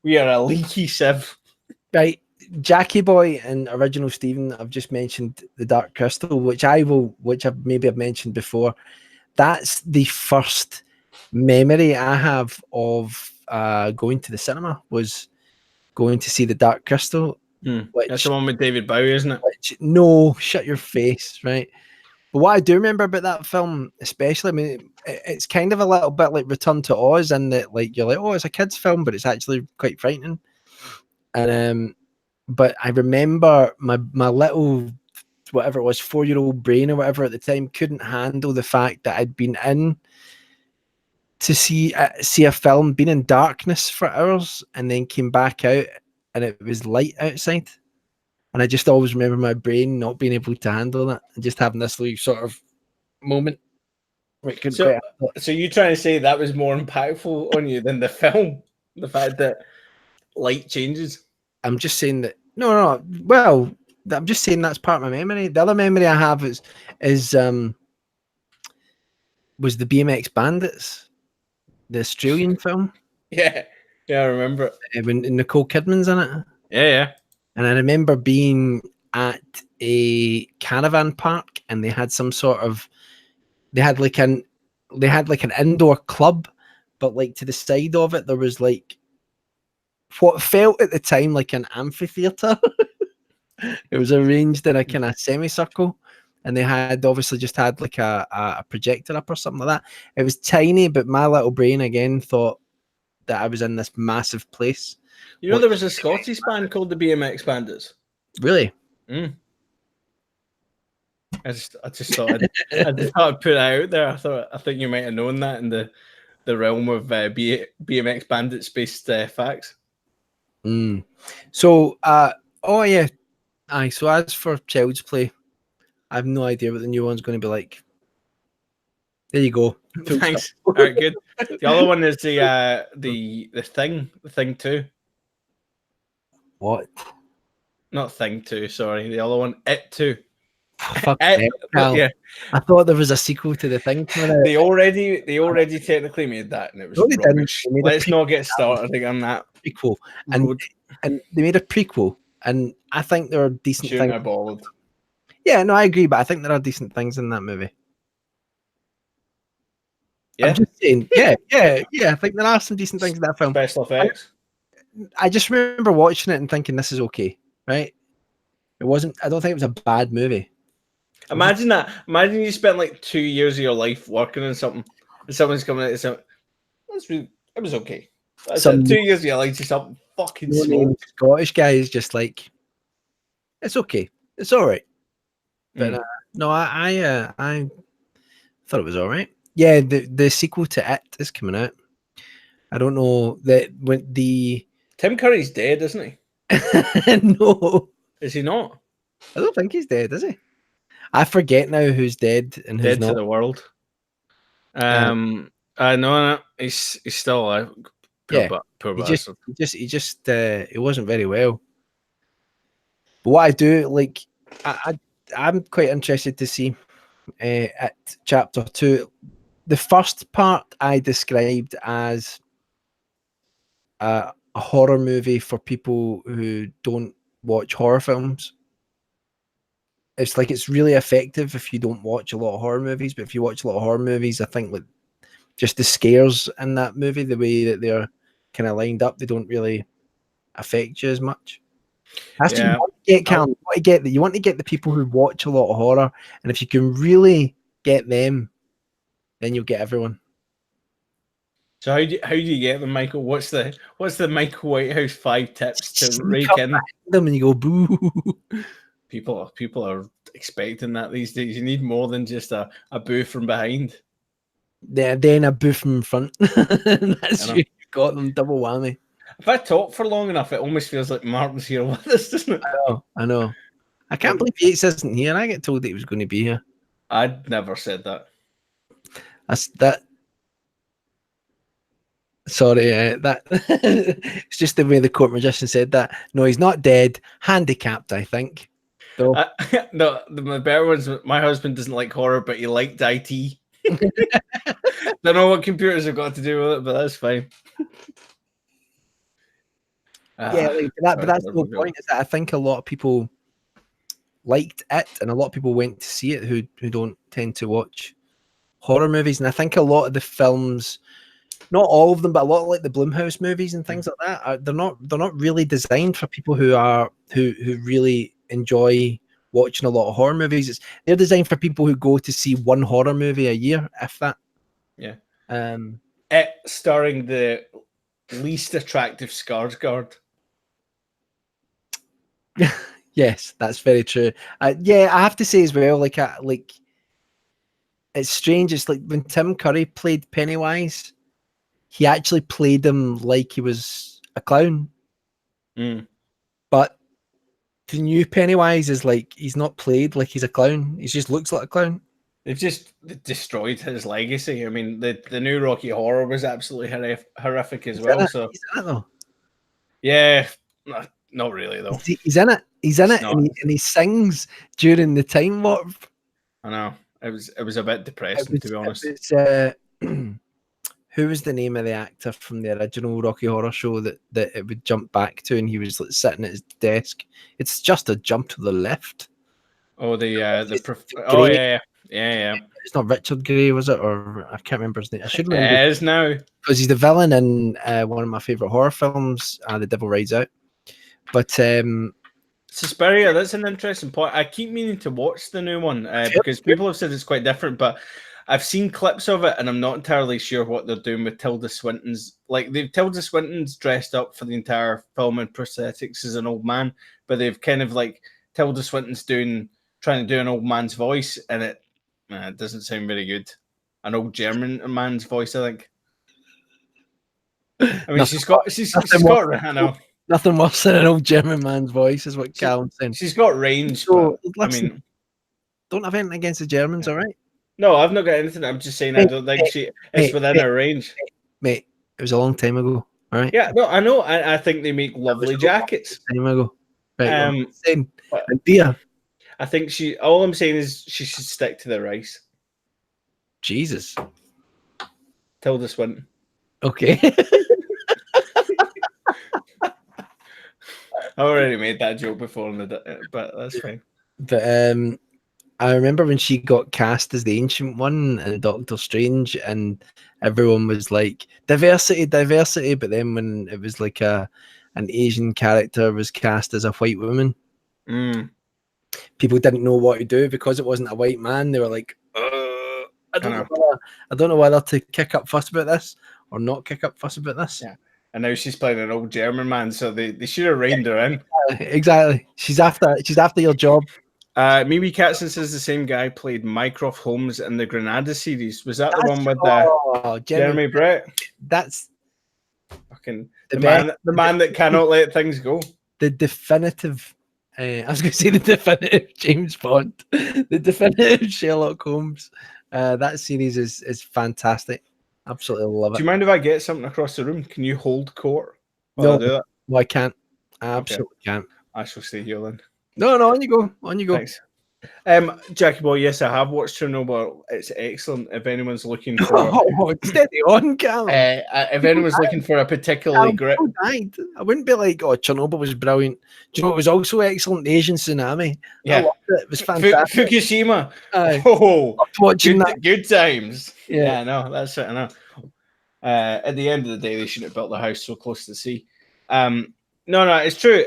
We are a leaky sieve. Right, Jackie Boy and Original Stephen. I've just mentioned the Dark Crystal, which I've mentioned before. That's the first memory I have of going to the cinema was going to see the Dark Crystal. That's the one with David Bowie, isn't it? No, shut your face, right? But what I do remember about that film, especially, I mean, it's kind of a little bit like Return to Oz, in that like you're like, oh, it's a kid's film, but it's actually quite frightening. And but I remember my little, whatever it was, 4-year-old brain or whatever at the time couldn't handle the fact that I'd been in to see a film, been in darkness for hours, and then came back out and it was light outside. And I just always remember my brain not being able to handle that and just having this little sort of moment where it couldn't quite handle it. So you trying to say that was more impactful on you than the film? The fact that light changes? I'm just saying that no. Well, I'm just saying that's part of my memory. The other memory I have was the BMX Bandits, the Australian film. Yeah, I remember it. When Nicole Kidman's in it. Yeah. And I remember being at a caravan park, and they had like an indoor club, but like to the side of it there was like what felt at the time like an amphitheater. It was arranged in a kind of semicircle, and they had obviously just had like a projector up or something like that. It was tiny, but my little brain again thought that I was in this massive place. You know, there was a Scottish band called the BMX Bandits. Really? I just thought I'd put it out there. I think you might have known that in the realm of BMX Bandits based facts. So, oh yeah, so as for Child's Play, I have no idea what the new one's going to be like. There you go. Thanks. All right, good. The other one is the Thing 2. What? Not Thing 2, sorry. The other one, It 2. Fuck it, yeah. I thought there was a sequel to the Thing. They already technically made that, and it was rubbish. Let's not get started again on that. Prequel. And they made a prequel, and I think there are decent things. Ballad. Yeah, no, I agree, but I think there are decent things in that movie. Yeah. I'm just saying, yeah. I think there are some decent things in that film. Special effects. I just remember watching it and thinking this is okay, right? It wasn't. I don't think it was a bad movie. Imagine that. Imagine you spent like 2 years of your life working on something, and someone's coming out and saying, it was okay. That's Some it. 2 years ago, like just up fucking no-name smoke. Scottish guy is just like, it's okay, it's all right. But no, I thought it was all right. Yeah, the sequel to It is coming out. I don't know that when the Tim Curry's dead, isn't he? no, Is he not? I don't think he's dead, is he? I forget now who's dead and who's Dead to not. the world. I know he's still alive. Yeah, Poor he just, bastard. he wasn't very well. But what I do like, I'm quite interested to see at chapter 2. The first part I described as a horror movie for people who don't watch horror films. It's like it's really effective if you don't watch a lot of horror movies, but if you watch a lot of horror movies, I think like just the scares in that movie, the way that they're kind of lined up, they don't really affect you as much. That's what you want to get, Callum. You want to get the people who watch a lot of horror, and if you can really get them, then you'll get everyone. So how do you get them, Michael? What's the Michael Whitehouse 5 tips to Sneak rake up in? behind them and you go boo. People are expecting that these days. You need more than just a boo from behind. Then a boo from front. That's you got them, double whammy. If I talk for long enough, it almost feels like Martin's here with us, doesn't it? I know. I can't believe Yates isn't here. I get told that he was going to be here. I'd never said that. That. Sorry, that it's just the way the court magician said that. No, he's not dead. Handicapped, I think. So No, the better ones. My husband doesn't like horror, but he liked IT. Don't know what computers have got to do with it, but that's fine. Yeah, like that. But that's the whole point. Is that I think a lot of people liked it, and a lot of people went to see it who don't tend to watch horror movies. And I think a lot of the films, not all of them, but a lot of like the Blumhouse movies and things like that, they're not really designed for people who really enjoy watching a lot of horror movies. They're designed for people who go to see one horror movie a year, if that. Yeah. It starring the least attractive Skarsgård. Yes, that's very true. Yeah, I have to say as well, like it's strange. It's like when Tim Curry played Pennywise, he actually played him like he was a clown. But the new Pennywise is like he's not played like he's a clown. He just looks like a clown. They've just destroyed his legacy. I mean, the new Rocky Horror was absolutely horrific as well. So he's in it though. Yeah, not really though. He's in it. He's in it, and he sings during the time warp. I know it was a bit depressing, to be honest. Who was the name of the actor from the original Rocky Horror Show that it would jump back to, and he was like sitting at his desk? It's just a jump to the left. Oh, yeah. It's not Richard Gray, was it? Or I can't remember his name. I should remember. It is now because he's the villain in one of my favorite horror films, The Devil Rides Out. But Suspiria, that's an interesting point. I keep meaning to watch the new one because people have said it's quite different, but I've seen clips of it and I'm not entirely sure what they're doing with Tilda Swinton's. Like, Tilda Swinton's dressed up for the entire film in prosthetics as an old man, but they've kind of like Tilda Swinton's trying to do an old man's voice, and it doesn't sound very good. An old German man's voice, I think. I mean, she's got I know. Nothing worse than an old German man's voice, is what Callum's saying. She's got range, so, but listen, I mean, don't have anything against the Germans, all right? No, I've not got anything. I'm just saying I don't think it's within her range. Mate, it was a long time ago, all right? Yeah, no, I know. I think they make lovely jackets. A long time ago. Right, beer. I think all I'm saying is she should stick to the rice. Jesus. Tilda Swinton. Okay. I already made that joke before, but that's fine. But I remember when she got cast as the Ancient One in Doctor Strange, and everyone was like, diversity, diversity. But then when it was like an Asian character was cast as a white woman, people didn't know what to do because it wasn't a white man. They were like, I don't know whether to kick up fuss about this or not kick up fuss about this. Yeah. And now she's playing an old German man, so they should have reined her in. Exactly. She's after your job. Mimi Katzen says the same guy played Mycroft Holmes in the Granada series. Was that the one with Jeremy Brett? That's fucking the man that cannot let things go. The definitive. I was going to say the definitive James Bond, the definitive Sherlock Holmes. That series is fantastic. Absolutely love it. Do you mind if I get something across the room? Can you hold court? No, I can't. I absolutely can't. I shall stay here then. No, on you go. On you go. Thanks. Jackie boy, yes, I have watched Chernobyl. It's excellent. If anyone's looking for steady on, Callum. If anyone's looking for a particularly great, I wouldn't be like, Chernobyl was brilliant. Do you know what was also excellent? The Asian tsunami. Yeah, I loved it. It was fantastic. Fukushima. Good times. Yeah, no, that's it. I know. At the end of the day, they shouldn't have built the house so close to the sea. No, it's true.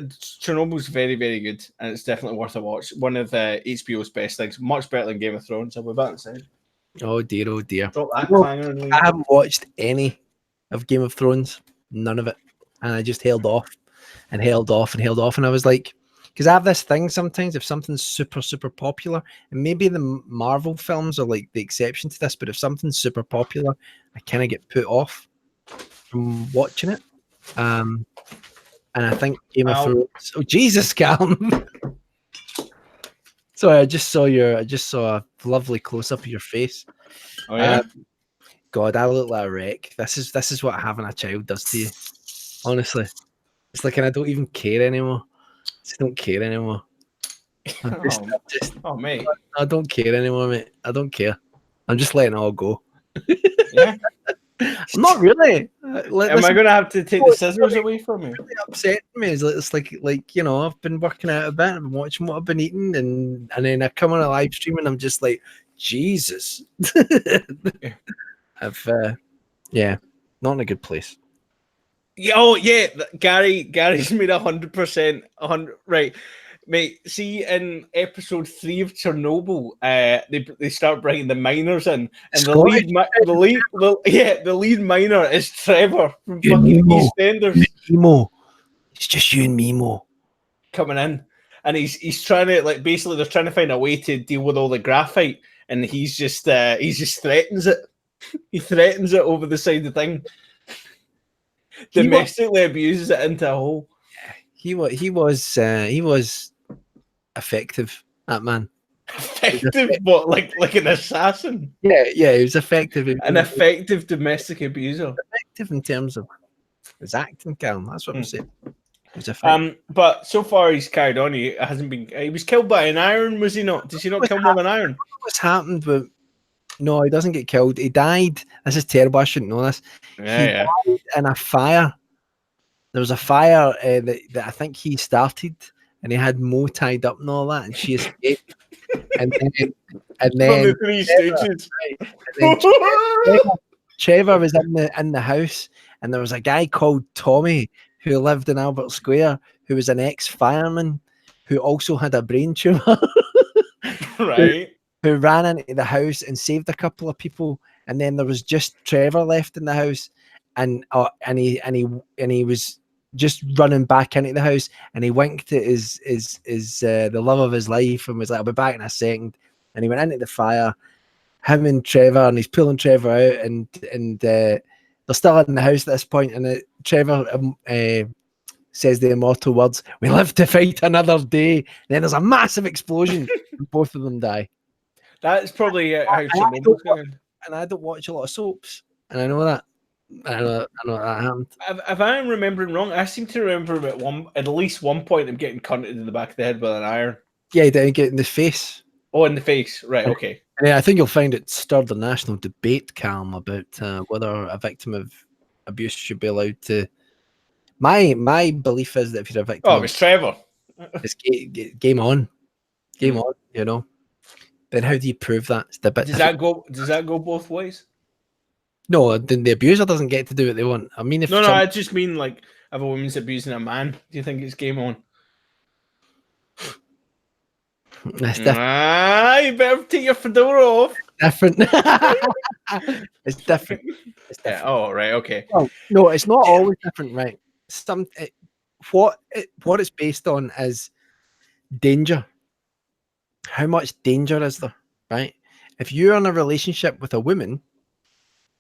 Chernobyl's very, very good, and it's definitely worth a watch. One of HBO's best things, much better than Game of Thrones. I'll be back inside. Oh dear. I haven't watched any of Game of Thrones, none of it, and I just held off, and I was like, because I have this thing sometimes if something's super, super popular, and maybe the Marvel films are like the exception to this, but if something's super popular, I kind of get put off from watching it. And I think Game of Thrones. Oh Jesus, Callum! Sorry, I just saw a lovely close up of your face. Oh yeah. God, I look like a wreck. This is what having a child does to you. Honestly, it's like, and I don't even care anymore. I just don't care anymore. Mate. I don't care anymore, mate. I don't care. I'm just letting it all go. Yeah. I'm not really. Am I going to have to take the scissors away from you? Really upsetting me. It's like I've been working out a bit. I've been watching what I've been eating, and then I come on a live stream and I'm just like, Jesus. I've not in a good place. Oh yeah, Gary's made 100%. 100 right. Mate, see in episode 3 of Chernobyl, they start bringing the miners in, and the lead miner is Trevor from fucking EastEnders. Mimo, it's just you and Mimo coming in, and he's trying to basically they're trying to find a way to deal with all the graphite, and he just threatens it. He threatens it over the side of the thing. Domestically abuses it into a hole. He was effective, that man. Effective, what, like an assassin? Yeah, he was effective. An effective domestic abuser. Effective in terms of his acting, Callum. That's what I'm saying. But so far he's carried on. He hasn't been. He was killed by an iron, was he not? Did he not kill him with an iron? What's happened with? No, he doesn't get killed. He died. This is terrible. I shouldn't know this. He died in a fire. There was a fire that I think he started, and he had Mo tied up and all that, and she escaped. and then the 3 stages. Trevor was in the house, and there was a guy called Tommy who lived in Albert Square, who was an ex-fireman who also had a brain tumor. Right. Who ran into the house and saved a couple of people, and then there was just Trevor left in the house, and he was just running back into the house, and he winked at his the love of his life and was like, "I'll be back in a second." And he went into the fire, him and Trevor, and he's pulling Trevor out, and they're still in the house at this point, and Trevor says the immortal words, "We live to fight another day." And then there's a massive explosion, and both of them die. That's probably how Chernobyl's going. And I don't watch a lot of soaps, and I know that. I know that happened. If I'm remembering wrong, I seem to remember at least one point him getting cunted in the back of the head with an iron. Yeah, he didn't get in the face. Oh, in the face, right? Okay. And I think you'll find it stirred the national debate, Calm, about whether a victim of abuse should be allowed to. My belief is that if you're a victim, it was Trevor. It's game on, you know. Then how do you prove that? Does that go both ways? No, the abuser doesn't get to do what they want. I mean, I just mean like if a woman's abusing a man, do you think it's game on? That's different. You better take your fedora off. Different. It's different. It's Yeah. different. Oh, right. Okay. Well, no, it's not always different, right? What it's based on is danger. How much danger is there, right? If you're in a relationship with a woman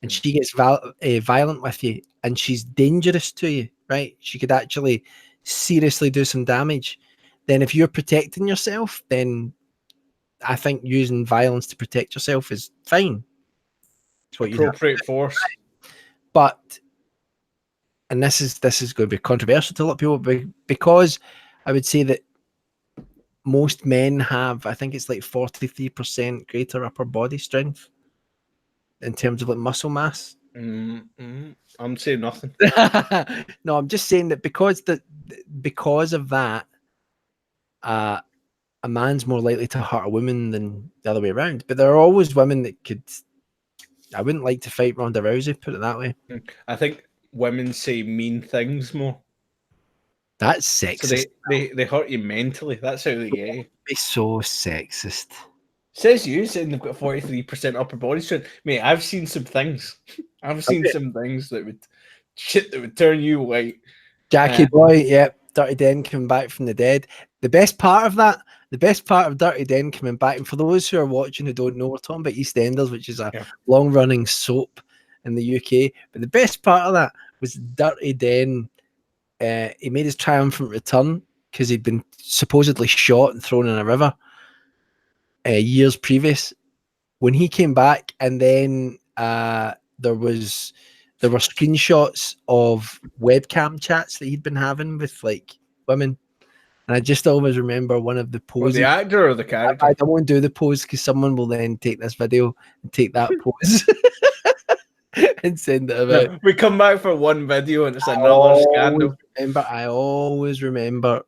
and she gets violent with you and she's dangerous to you, right? She could actually seriously do some damage. Then if you're protecting yourself, then I think using violence to protect yourself is fine. It's what you have. Appropriate force. But and this is going to be controversial to a lot of people, because I would say that most men have, I think it's like 43% greater upper body strength in terms of like muscle mass. I'm saying nothing. No, I'm just saying that because of that, a man's more likely to hurt a woman than the other way around. But there are always women that could. I wouldn't like to fight Ronda Rousey, put it that way. I think women say mean things more. That's So sexist. they hurt you mentally. That's how they get you. Be so sexist. Says you saying they've got 43% upper body strength. Mate, I've seen some things. I've seen some things that would turn you white. Jackie boy, yeah, Dirty Den coming back from the dead. The best part of Dirty Den coming back, and for those who are watching who don't know, we're talking about EastEnders, which is a long-running soap in the UK. But the best part of that was Dirty Den. He made his triumphant return because he'd been supposedly shot and thrown in a river years previous. When he came back, and then there were screenshots of webcam chats that he'd been having with like women, and I just always remember one of the poses. The actor or the character? I won't do the pose because someone will then take this video and take that pose and send it about. No, we come back for one video and it's another scandal. I always remember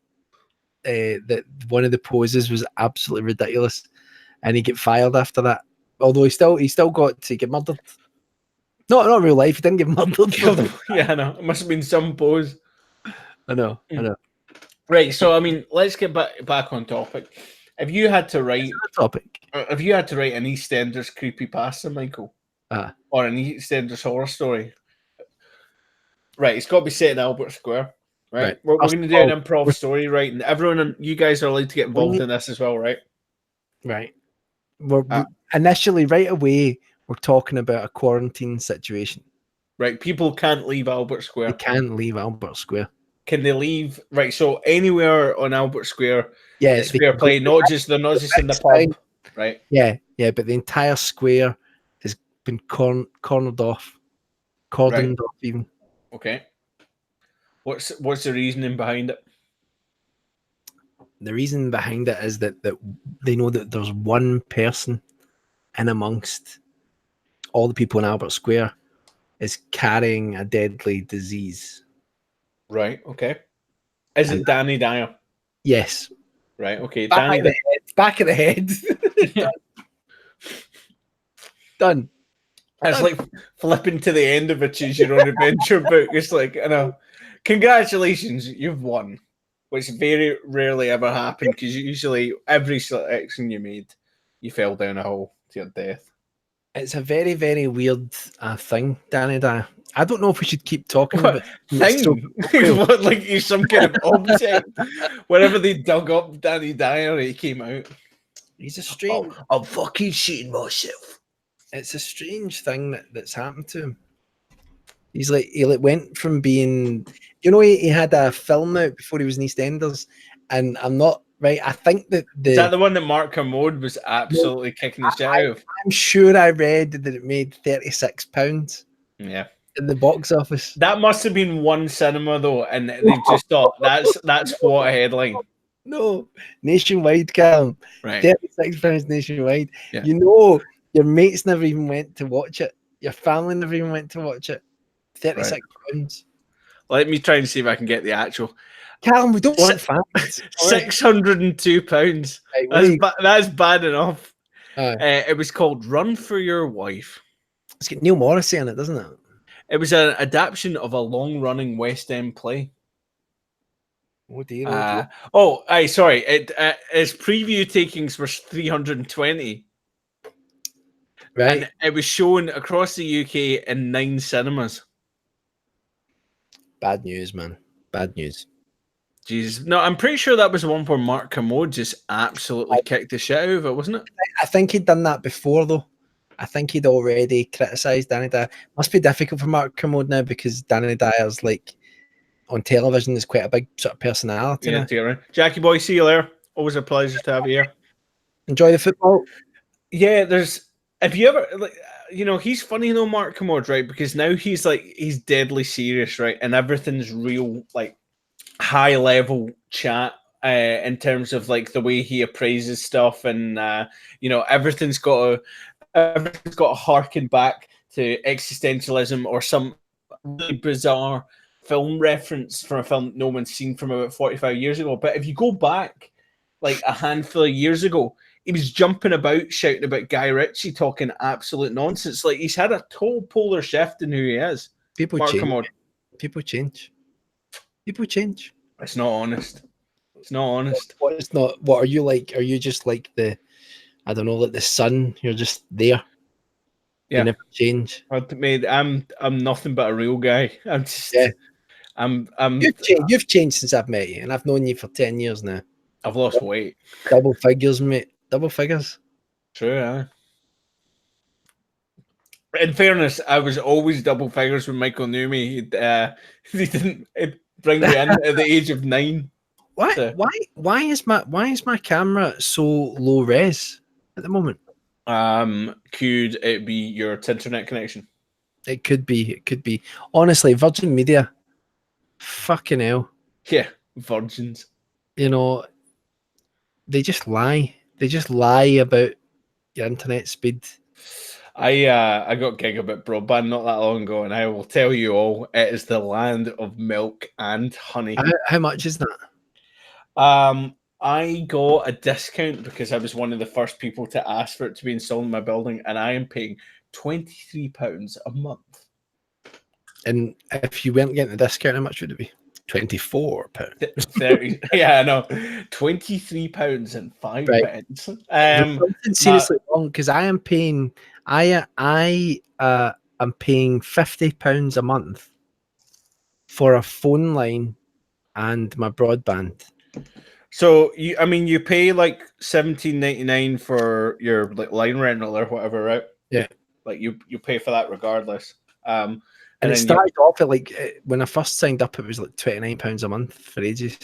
that one of the poses was absolutely ridiculous, and he get fired after that. Although he still got to get murdered. Not real life. He didn't get murdered. Yeah, I know. It must have been some pose. I know. Right. So, I mean, let's get back on topic. If you had to write an EastEnders creepypasta, Michael, or an EastEnders horror story, right? It's got to be set in Albert Square, right? We're going to do an improv story, right? And everyone, you guys are allowed to get involved in this as well, right? Right. We're initially right away. We're talking about a quarantine situation. Right. People can't leave Albert Square. They can't leave Albert Square. Can they leave? Right. So anywhere on Albert Square, yeah, it's fair play. They're not just in the pub, right? Yeah. But the entire square has been cordoned off even. Okay. What's the reasoning behind it? The reason behind it is that they know that there's one person in amongst all the people in Albert Square is carrying a deadly disease. Right. Okay. Is it Danny Dyer? Yes. Right. Okay. Back of the head. Done. It's like flipping to the end of a choose your own adventure book. It's like, I know. Congratulations, you've won. Which very rarely ever happened because usually every selection you made, you fell down a hole to your death. It's a very, very weird thing, Danny Dyer. I don't know if we should keep talking about thing. Like he's some kind of object. Whenever they dug up Danny Dyer, he came out. He's a strange. I'm fucking shitting myself. It's a strange thing that's happened to him. He went from being, he had a film out before he was in EastEnders, and I'm not right. I think that is that the one that Mark Hamill was absolutely kicking the shit out of? I'm sure I read that it made £36. Yeah. In the box office. That must have been one cinema though, and they've just thought that's what a headline. No, nationwide, Cam. Right. £36 nationwide. Yeah. Your mates never even went to watch it. Your family never even went to watch it. £36. Right. Let me try and see if I can get the actual. Callum, we don't want facts. £602. Right, that's bad enough. It was called Run for Your Wife. It's got Neil Morrissey in it, doesn't it? It was an adaptation of a long-running West End play. Oh dear, oh dear. Sorry. Its preview takings were 320, Right. and it was shown across the UK in 9 cinemas. Bad news, man. Bad news. Jesus, no, I'm pretty sure that was the one where Mark Hamill just absolutely kicked the shit out of it, wasn't it? I think he'd done that before, though. I think he'd already criticised Danny Dyer. Must be difficult for Mark Kermode now because Danny Dyer's like on television is quite a big sort of personality now. Jackie boy, see you there. Always a pleasure to have you here. Enjoy the football. Yeah, have you ever he's funny though, Mark Kermode, right? Because now he's deadly serious, right? And everything's real like high level chat in terms of like the way he appraises stuff, and everything's got to harken back to existentialism or some really bizarre film reference from a film no one's seen from about 45 years ago. But if you go back like a handful of years ago, he was jumping about, shouting about Guy Ritchie, talking absolute nonsense. Like he's had a total polar shift in who he is. People change. People change. People change. It's not honest. It's not honest. It's not. What are you like? Are you just like I don't know, like the sun? You're just there. Yeah. You never change. Mate, I'm nothing but a real guy. I'm just. Yeah. I'm. You've changed since I've met you, and I've known you for 10 years now. I've lost weight. Double figures, mate. Double figures. True, yeah. In fairness, I was always double figures when Michael knew me. He didn't bring me in at the age of 9. Why? So. Why is my camera so low res at the moment? Could it be your internet connection? It could be. It could be. Honestly, Virgin Media. Fucking hell. Yeah, virgins. You know, they just lie. They just lie about your internet speed. I got gigabit broadband not that long ago, and I will tell you all, it is the land of milk and honey. How much is that? I got a discount because I was one of the first people to ask for it to be installed in my building, and I am paying £23 a month. And if you weren't getting the discount, how much would it be? £24. 30. Yeah, I know. £23 and 5 pence. Something seriously wrong because I am paying. I'm paying £50 a month for a phone line and my broadband. So you pay like $17.99 for your like line rental or whatever, right? Yeah. Like you pay for that regardless. And it started off at like when I first signed up, it was like £29 a month for ages.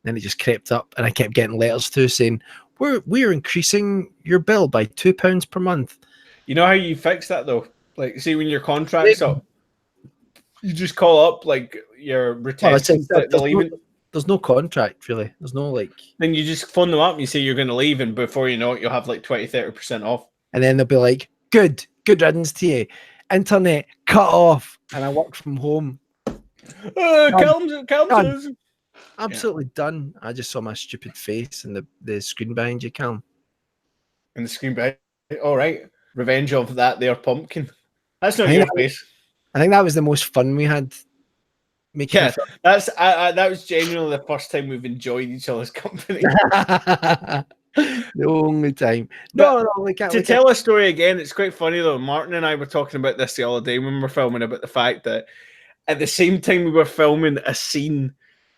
Then it just crept up, and I kept getting letters too saying we're increasing your bill by £2 per month. You know how you fix that though? Like, see when your contract's up, you just call up like your retention. There's no contract really. There's no like. Then you just phone them up and you say you're going to leave, and before you know it, you'll have like 20-30% off. And then they'll be like, "Good riddance to you. Internet cut off," and I work from home. Calms. Absolutely done. I just saw my stupid face and the screen behind you, Calm. And the screen behind. All right. Revenge of that there pumpkin. That's not your face. I think that was the most fun we had. That was genuinely the first time we've enjoyed each other's company. The only time. To tell a story again, it's quite funny though. Martin and I were talking about this the other day when we were filming, about the fact that at the same time we were filming a scene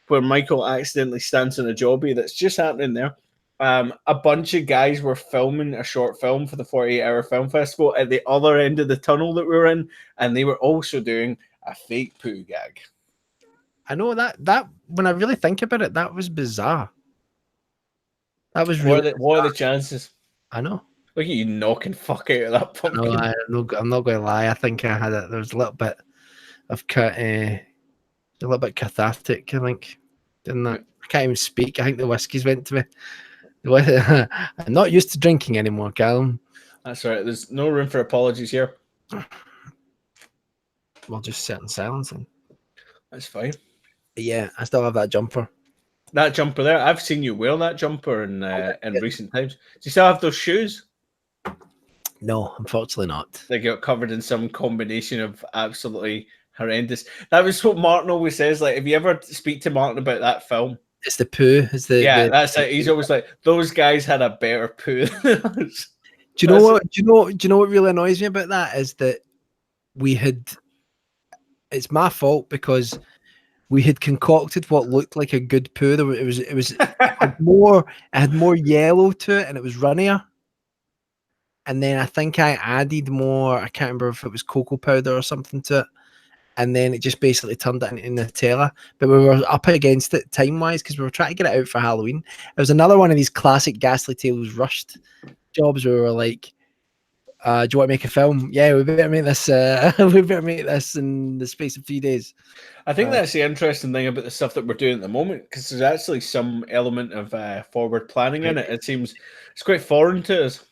where Michael accidentally stands on a jobby that's just happening there. A bunch of guys were filming a short film for the 48-hour film festival at the other end of the tunnel that we were in, and they were also doing a fake poo gag. I know that when I really think about it, that was bizarre. That was really. What are the chances? I know. Look at you knocking fuck out of that pumpkin. No, I'm not going to lie. I think I had it. There was a little bit of a little bit cathartic. I think, didn't that? I can't even speak. I think the whiskies went to me. I'm not used to drinking anymore, Callum. That's right. There's no room for apologies here. We'll just sit in silence. And... That's fine. Yeah, I still have that jumper. That jumper there. I've seen you wear that jumper in recent times. Do you still have those shoes? No, unfortunately not. They got covered in some combination of absolutely horrendous. That was what Martin always says. Like, if you ever speak to Martin about that film, It's the poo. It's yeah, the that's it. He's always like, those guys had a better poo than us. Do you know what? Do you know what really annoys me about that is that we had. It's my fault because we had concocted what looked like a good poo. It had more yellow to it, and it was runnier. And then I think I added more. I can't remember if it was cocoa powder or something to it. And then it just basically turned it into Nutella. But we were up against it time-wise because we were trying to get it out for Halloween. It was another one of these classic Ghastly Tales rushed jobs where we were like, do you want to make a film? Yeah, we better make this. We better make this in the space of 3 days. I think that's the interesting thing about the stuff that we're doing at the moment, because there's actually some element of forward planning in it. It seems it's quite foreign to us.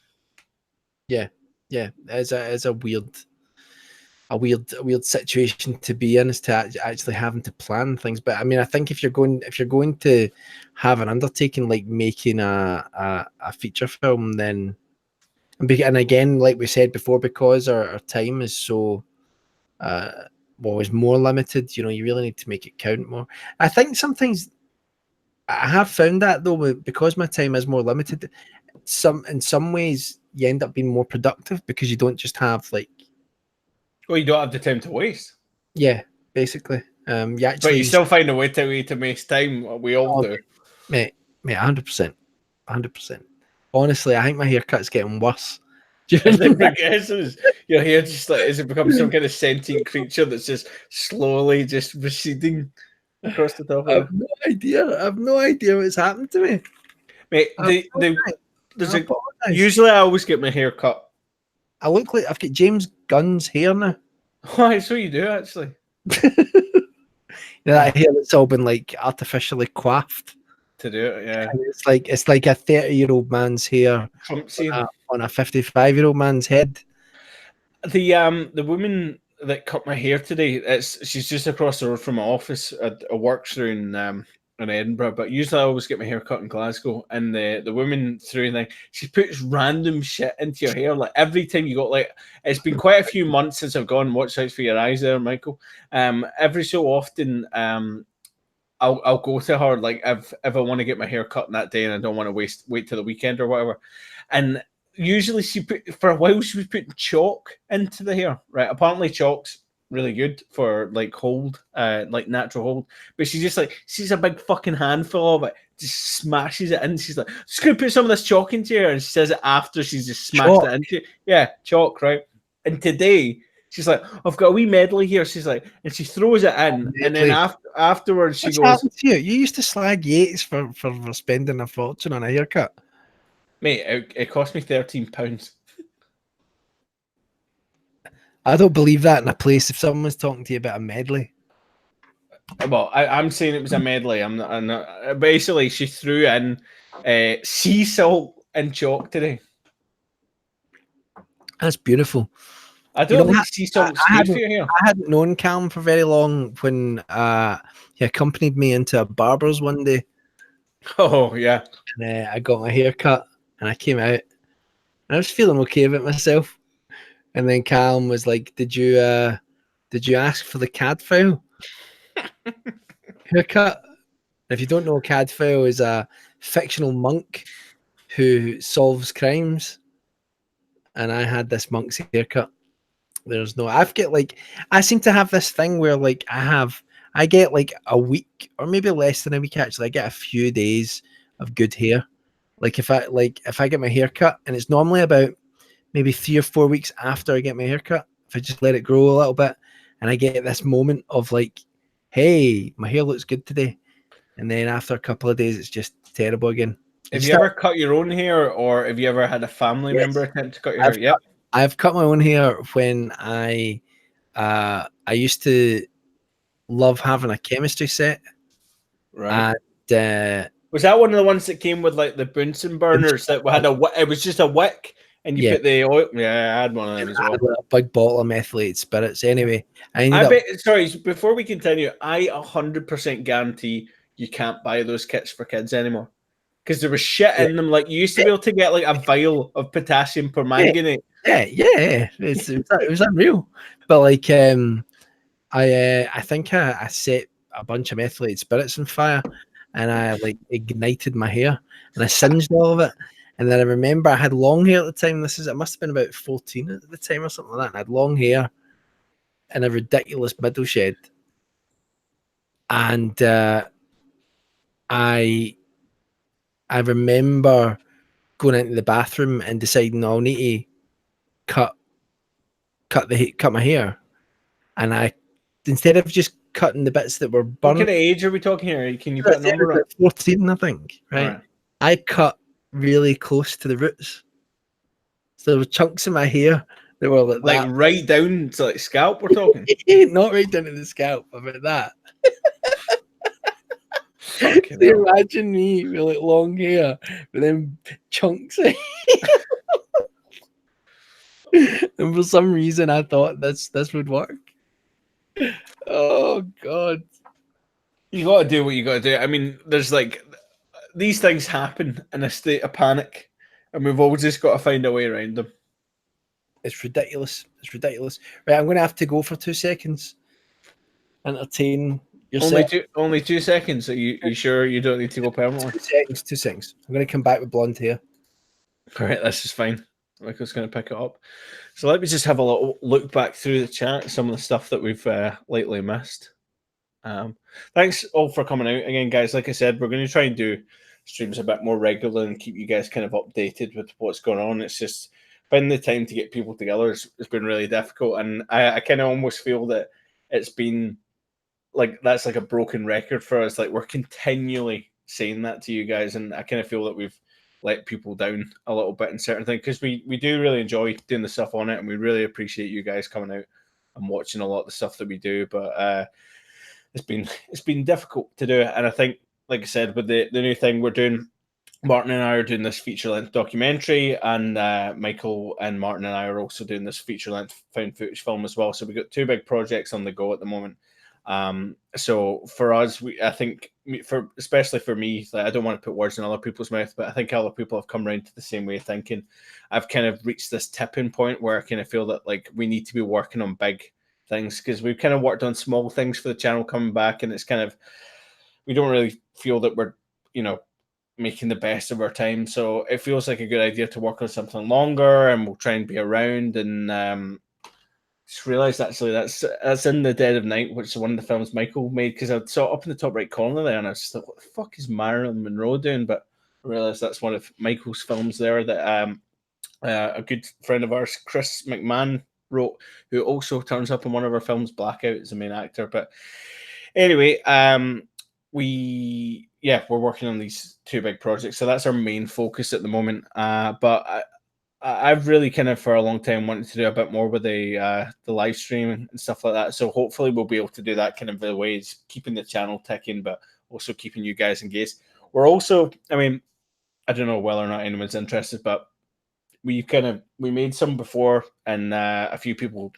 Yeah, it's a weird situation to be in, is to actually having to plan things. But I mean, I think if you're going to have an undertaking like making a feature film, then and again, like we said before, because our time is so is more limited, you know, you really need to make it count more. I think sometimes I have found that though, because my time is more limited, in some ways you end up being more productive because you don't just have like, well, you don't have the time to waste. Yeah, basically. You actually, but you still find a way to waste time. We all do, mate. 100%, 100%. Honestly, I think my haircut's getting worse. As it progresses, your hair just like, as it becomes some kind of sentient creature that's just slowly just receding across the top of it. I have no idea what's happened to me. Mate, usually I always get my hair cut. I look like I've got James Gunn's hair now. Why? So you do actually. That hair that's all been like artificially coiffed to do it, yeah. And it's like a 30-year-old man's hair on a 55-year-old man's head. The woman that cut my hair today, she's just across the road from my office. I work through in Edinburgh, but usually I always get my hair cut in Glasgow. And the woman through there, she puts random shit into your hair. Like every time you got it's been quite a few months since I've gone. Watch out for your eyes there, Michael. Every so often, I'll go to her like if I want to get my hair cut that day and I don't want to wait till the weekend or whatever. And usually for a while she was putting chalk into the hair, right? Apparently chalk's really good for like hold, like natural hold. But she just sees a big fucking handful of it, just smashes it in. She's like, just gonna put some of this chalk into here, and she says it after she's just smashed it into. Yeah, chalk, right? And today she's like, I've got a wee medley here. She's like, and she throws it in, and then afterwards she goes, to you? You used to slag Yates for spending a fortune on a haircut. Mate, it cost me £13. I don't believe that in a place. If someone's talking to you about a medley, well, I'm saying it was a medley. I'm not. Basically, she threw in sea salt and chalk today. That's beautiful. I don't think sea salt's good for your hair. I hadn't known Callum for very long when he accompanied me into a barber's one day. Oh yeah. And I got my hair cut and I came out and I was feeling okay about myself. And then Callum was like, Did you ask for the CAD file? Haircut. If you don't know, CAD file is a fictional monk who solves crimes. And I had this monk's haircut. I seem to have this thing where I get like a week or maybe less than a week actually. I get a few days of good hair. If I get my hair cut, and it's normally about maybe 3 or 4 weeks after I get my hair cut, if I just let it grow a little bit, and I get this moment of like, hey, my hair looks good today. And then after a couple of days, it's just terrible again. Have you ever cut your own hair, or have you ever had a family member attempt to cut your hair? Yeah, I've cut my own hair when I used to love having a chemistry set. Right. And, was that one of the ones that came with like the Bunsen burners that had it was just a wick and you put the oil? Yeah, I had one of them as well. A big bottle of methylated spirits. Anyway, sorry, before we continue, I 100% guarantee you can't buy those kits for kids anymore. Because there was shit in them. Like, you used to be able to get like a vial of potassium permanganate. Yeah. It was unreal. But I think I set a bunch of methylated spirits on fire, and I like ignited my hair, and I singed all of it. And then I remember I had long hair at the time. It must have been about 14 at the time or something like that. And I had long hair and a ridiculous middle shed. And I remember going into the bathroom and deciding I'll need to cut my hair. And I, instead of just cutting the bits that were What burnt, kind of age are we talking here? Can you put a number on? 14, I think. Right? I cut really close to the roots. So there were chunks of my hair that were like that. Right down to like scalp, we're talking? Not right down to the scalp, about that. So imagine me with like long hair, with them chunks of and for some reason I thought this would work. Oh God. You gotta do what you gotta do. I mean, there's like these things happen in a state of panic, and we've all just got to find a way around them. It's ridiculous. It's ridiculous. Right, I'm gonna have to go for 2 seconds. Entertain yourself. Only 2 seconds. Are you sure you don't need to go permanently? 2 seconds. I'm gonna come back with blonde hair. All right, this is fine. Michael's going to pick it up. So let me just have a little look back through the chat, some of the stuff that we've lately missed. Thanks all for coming out again, guys. Like I said, we're going to try and do streams a bit more regular and keep you guys kind of updated with what's going on. It's just finding the time to get people together has been really difficult, and I kind of almost feel that it's been like that's like a broken record for us. Like we're continually saying that to you guys, and I kind of feel that we've let people down a little bit in certain things, because we do really enjoy doing the stuff on it, and we really appreciate you guys coming out and watching a lot of the stuff that we do. But it's been difficult to do it, and I think, like I said, with the new thing we're doing, Martin and I are doing this feature-length documentary, and Michael and Martin and I are also doing this feature-length found footage film as well. So we've got 2 big projects on the go at the moment. So for us, I think, especially for me, like, I don't want to put words in other people's mouth, but I think other people have come around to the same way of thinking. I've kind of reached this tipping point where I kind of feel that like we need to be working on big things, because we've kind of worked on small things for the channel coming back, and it's kind of, we don't really feel that we're, making the best of our time. So it feels like a good idea to work on something longer, and we'll try and be around. And just realised actually that's In the Dead of Night, which is one of the films Michael made, because I saw it up in the top right corner there, and I was just like, what the fuck is Marilyn Monroe doing? But I realised that's one of Michael's films there that a good friend of ours, Chris McMahon, wrote, who also turns up in one of our films, Blackout, as the main actor. But anyway, we're working on these 2 big projects, so that's our main focus at the moment. But I've really kind of for a long time wanted to do a bit more with the live stream and stuff like that. So hopefully we'll be able to do that kind of ways, keeping the channel ticking, but also keeping you guys engaged. We're also, I mean, I don't know whether or not anyone's interested, but we made some before, and a few people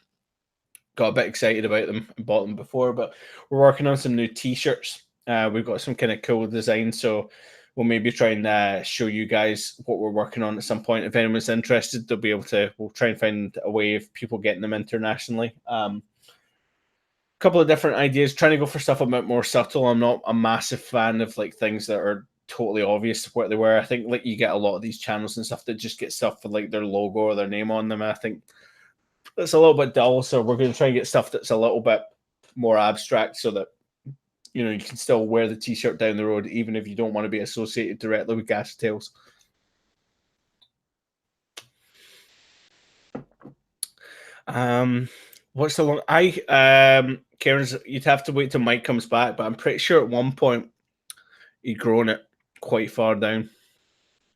got a bit excited about them and bought them before. But we're working on some new T-shirts. We've got some kind of cool designs, so we'll maybe try and show you guys what we're working on at some point. If anyone's interested, they'll be able to. We'll try and find a way of people getting them internationally. A couple of different ideas, trying to go for stuff a bit more subtle. I'm not a massive fan of like things that are totally obvious what they were. I think like you get a lot of these channels and stuff that just get stuff with like their logo or their name on them. I think it's a little bit dull, so we're going to try and get stuff that's a little bit more abstract, so that you can still wear the T-shirt down the road, even if you don't want to be associated directly with Ghastly Tales. What's the long? Karen's. You'd have to wait till Mike comes back, but I'm pretty sure at one point he'd grown it quite far down.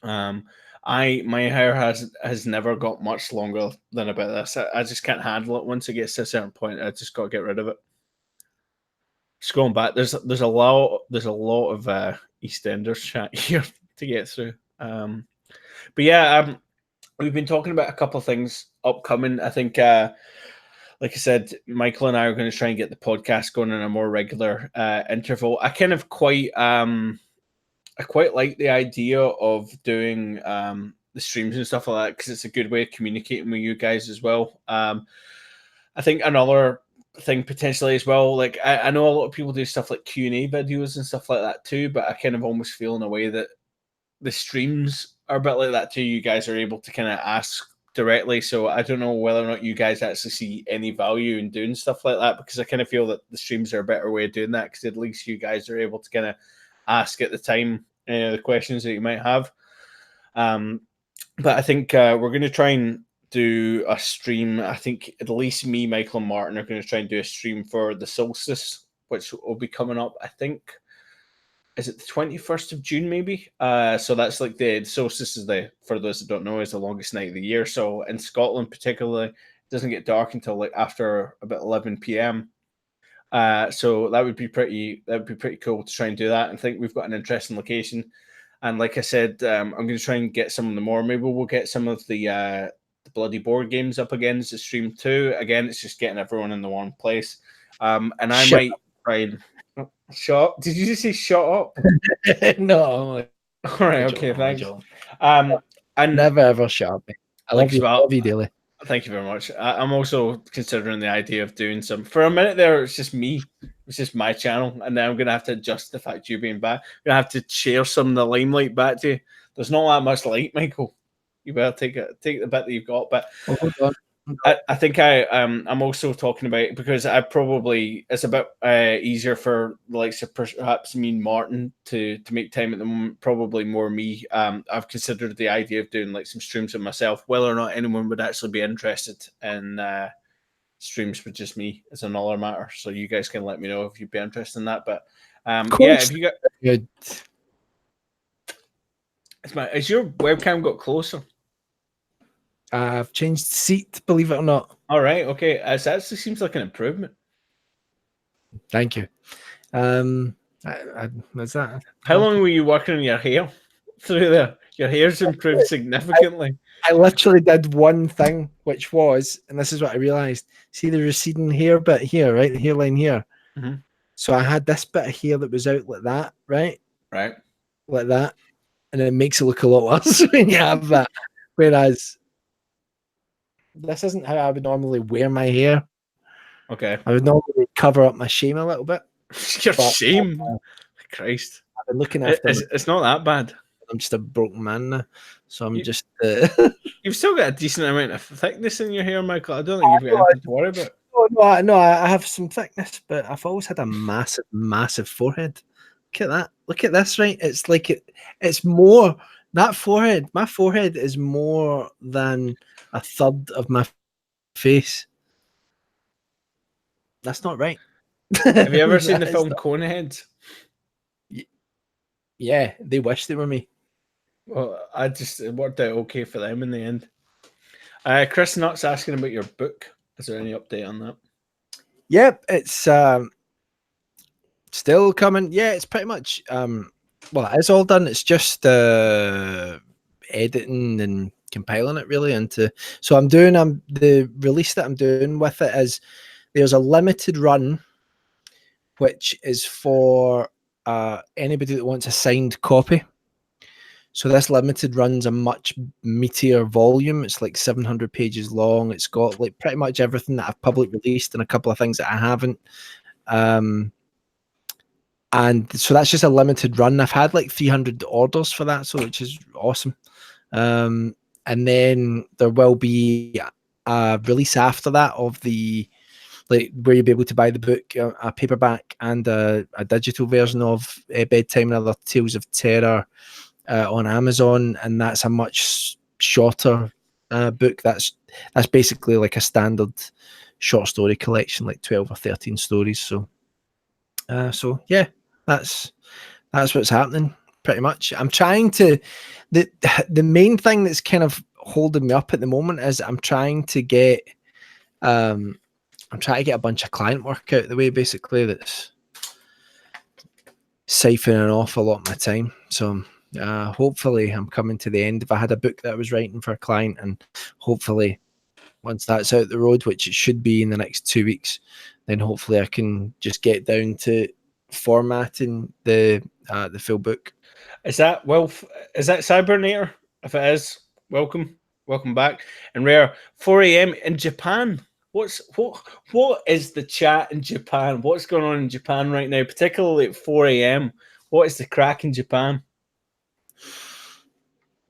My hair has never got much longer than about this. I just can't handle it. Once it gets to a certain point, I just got to get rid of it. Just going back, there's a lot of EastEnders chat here to get through. But yeah, we've been talking about a couple of things upcoming. I think, like I said, Michael and I are going to try and get the podcast going in a more regular interval. I kind of quite like the idea of doing the streams and stuff like that, because it's a good way of communicating with you guys as well. I think another thing potentially as well. Like I know a lot of people do stuff like Q&A videos and stuff like that too, but I kind of almost feel in a way that the streams are a bit like that too. You guys are able to kind of ask directly, so I don't know whether or not you guys actually see any value in doing stuff like that, because I kind of feel that the streams are a better way of doing that, because at least you guys are able to kind of ask at the time the questions that you might have. But I think we're going to try and do a stream. I think at least me, Michael, and Martin are going to try and do a stream for the solstice, which will be coming up, I think, is it the 21st of June, maybe? So that's like the solstice is the, for those that don't know, is the longest night of the year. So in Scotland, particularly, it doesn't get dark until like after about 11 p.m. So that would be pretty cool to try and do that. And I think we've got an interesting location. And like I said, I'm going to try and get some of the more. Maybe we'll get some of the bloody board games up against the stream too. Again, it's just getting everyone in the one place. And I might try and shut. Did you just say shut up? No. All right. Okay. Thanks. And never ever shut up. I love you daily. Thank you very much. I'm also considering the idea of doing some. For a minute there, it's just me. It's just my channel, and then I'm gonna have to adjust the fact you being back. I'm gonna have to share some of the limelight back to you. There's not that much light, Michael. You better take the bit that you've got. But hold on. I think I'm also talking about, because I probably, it's a bit easier for the likes of perhaps me and Martin to make time at the moment. Probably more me. I've considered the idea of doing like some streams with myself. Whether or not anyone would actually be interested in streams with just me is another matter. So you guys can let me know if you'd be interested in that. But yeah, if you got good. Has your webcam got closer? I've changed seat, believe it or not. All right, okay. It actually seems like an improvement. Thank you. What's that? How long were you working on your hair through there? Your hair's improved significantly. I literally did one thing, which was, and this is what I realized. See the receding hair bit here, right? The hairline here. Mm-hmm. So I had this bit of hair that was out like that, right? Right. Like that. And it makes it look a lot worse when you have that. Whereas this isn't how I would normally wear my hair. Okay. I would normally cover up my shame a little bit. Your shame? Christ. I've been looking after it's not that bad. I'm just a broken man now. So I'm just... You've still got a decent amount of thickness in your hair, Michael. I don't think you've got anything to worry about. No, I have some thickness, but I've always had a massive, massive forehead. Look at that. Look at this, right? It's like it's more... That forehead, my forehead is more than a third of my face. That's not right. Have you ever seen the film Coneheads? Yeah, they wish they were me. Well, it worked out okay for them in the end. Chris Nutt's asking about your book. Is there any update on that? Yep, it's still coming. Yeah, it's pretty much well, it is all done. It's just editing and compiling it really into. So I'm doing the release that I'm doing with it is there's a limited run, which is for anybody that wants a signed copy. So this limited run's a much meatier volume. It's like 700 pages long. It's got like pretty much everything that I've public released and a couple of things that I haven't. And so that's just a limited run. I've had like 300 orders for that, so which is awesome. And then there will be a release after that of the like where you'll be able to buy the book, a paperback and a digital version of Bedtime and Other Tales of Terror on Amazon, and that's a much shorter book. That's basically like a standard short story collection, like 12 or 13 stories. So yeah, that's what's happening pretty much. I'm trying to the main thing that's kind of holding me up at the moment is I'm trying to get a bunch of client work out of the way, basically, that's siphoning off a lot of my time. So hopefully I'm coming to the end. If I had a book that I was writing for a client, and hopefully once that's out the road, which it should be in the next 2 weeks, then hopefully I can just get down to formatting the full book. Is that Cybernator? If it is, welcome back. And Rare, 4 a.m. in Japan. what is the chat in Japan? What's going on in Japan right now, particularly at 4 a.m.? What is the crack in Japan?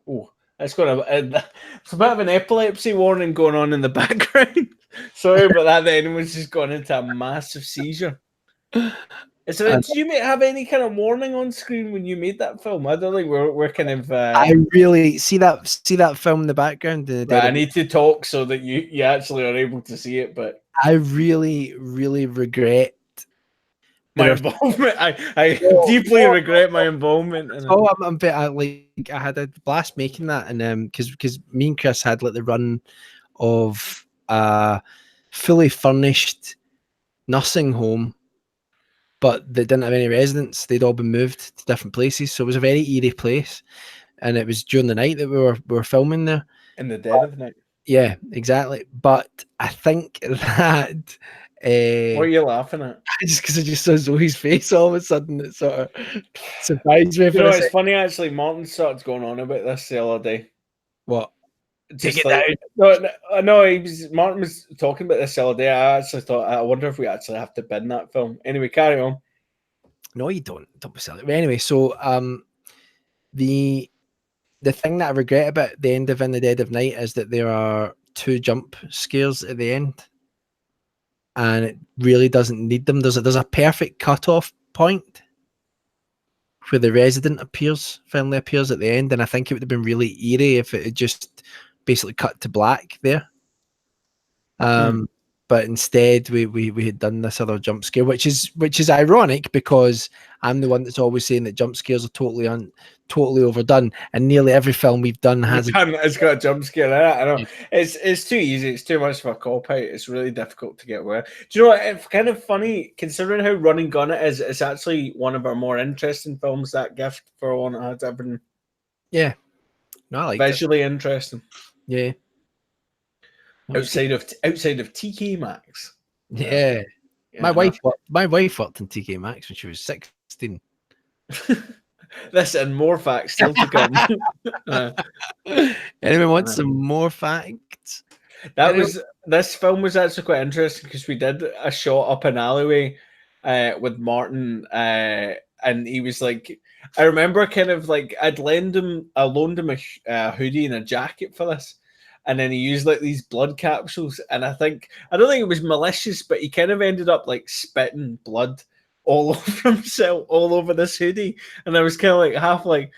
Oh, that's got it's a bit of an epilepsy warning going on in the background. Sorry about that. The anyone's just gone into a massive seizure. Did you have any kind of warning on screen when you made that film? I don't think we're kind of. I really see that film in the background. I need to talk so that you actually are able to see it, but I really regret my involvement. I deeply regret my involvement. I had a blast making that, and because me and Chris had like the run of fully furnished nursing home, but they didn't have any residents. They'd all been moved to different places, so it was a very eerie place. And it was during the night that we were filming there. In the dead of the night. Yeah, exactly. But I think that what are you laughing at? Just because I just saw Zoe's face all of a sudden, it sort of surprised me. It's funny actually. Martin started going on about this the other day. What? Take it down. No, Martin was talking about this the other day. I actually thought, I wonder if we actually have to bin that film. Anyway, carry on. No, you don't. Don't be silly. But anyway, so the thing that I regret about the end of In the Dead of Night is that there are 2 jump scares at the end, and it really doesn't need them. There's a perfect cutoff point where the resident finally appears at the end, and I think it would have been really eerie if it had just basically cut to black there. But instead we had done this other jump scare, which is ironic because I'm the one that's always saying that jump scares are totally overdone, and nearly every film we've done it's got a jump scare in it. I know. It's too easy. It's too much of a cop out. It's really difficult to get away. Do you know what? It's kind of funny considering how run and gun it is. It's actually one of our more interesting films. That Gift, for one that had everything. Yeah, no, I like visually interesting. Yeah. Outside of TK Maxx. Yeah. My wife worked in TK Maxx when she was 16. This and more facts still to come. Anyone wants some more facts? This film was actually quite interesting because we did a shot up an alleyway with Martin, and he was like, I remember kind of like I loaned him a hoodie and a jacket for this. And then he used like these blood capsules, and I don't think it was malicious, but he kind of ended up like spitting blood all over himself, all over this hoodie. And I was kind of like half like,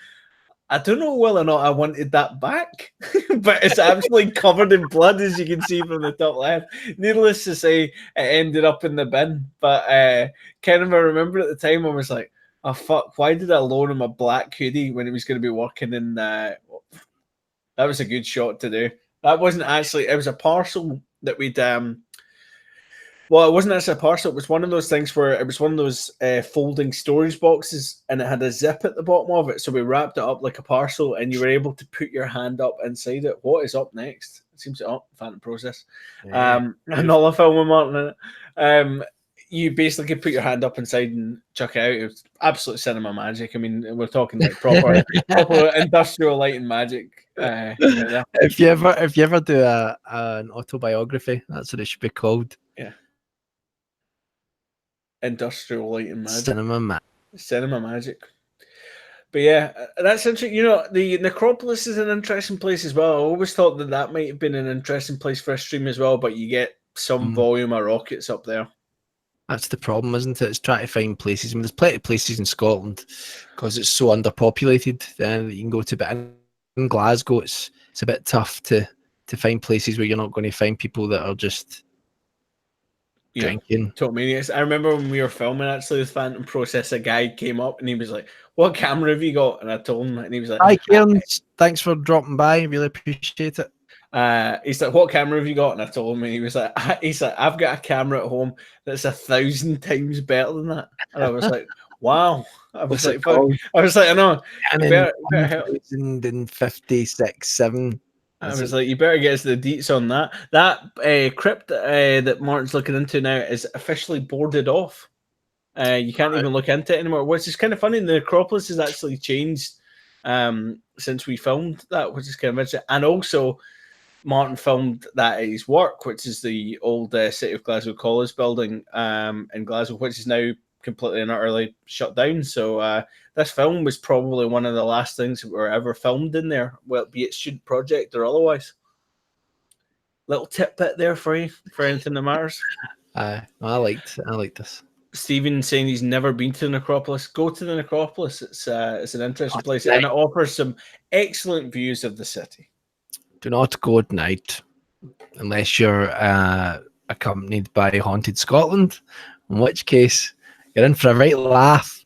I don't know whether or not I wanted that back, but it's absolutely covered in blood, as you can see from the top left. Needless to say, it ended up in the bin. But kind of I remember at the time I was like, oh fuck, why did I loan him a black hoodie when he was going to be working in that was a good shot to do. That wasn't actually, it was a parcel that we'd, well, it wasn't actually a parcel. It was one of those things where it was one of those folding storage boxes, and it had a zip at the bottom of it. So we wrapped it up like a parcel, and you were able to put your hand up inside it. What is up next? It seems to Phantom Process. Another film with Martin in it. You basically could put your hand up inside and chuck it out. It was absolute cinema magic. I mean, we're talking like proper industrial light and magic. If you ever do an autobiography, that's what it should be called. Yeah. Industrial light and magic. Cinema magic. But yeah, that's interesting. You know, the Necropolis is an interesting place as well. I always thought that might have been an interesting place for a stream as well, but you get some volume of rockets up there. That's the problem, isn't it? It's trying to find places. I mean, there's plenty of places in Scotland because it's so underpopulated that you can go to. But in Glasgow, it's a bit tough to find places where you're not going to find people that are just drinking. Total maniacs. I remember when we were filming actually with Phantom Process, a guy came up and he was like, "What camera have you got?" And I told him, and he was like, "Hi, Kieran. Thanks for dropping by. Really appreciate it." He's like, "What camera have you got?" And I told him, and he was like, "I've got a camera at home that's 1,000 times better than that." And I was like, "Wow!" I was like, "I know." Canon 1056-7. I was like, "You better get us the deets on that." That crypt that Martin's looking into now is officially boarded off. You can't even look into it anymore, which is kind of funny. The Necropolis has actually changed since we filmed that, which is kind of interesting. And also, Martin filmed that at his work, which is the old City of Glasgow College building in Glasgow, which is now completely and utterly shut down. So this film was probably one of the last things that were ever filmed in there, well, be it student project or otherwise. Little tidbit there for you, for anything that matters. I liked this. Stephen saying he's never been to the necropolis. Go to the necropolis. It's an interesting place, night. and it offers some excellent views of the city. Do not go at night unless you're accompanied by Haunted Scotland, in which case you're in for a right laugh.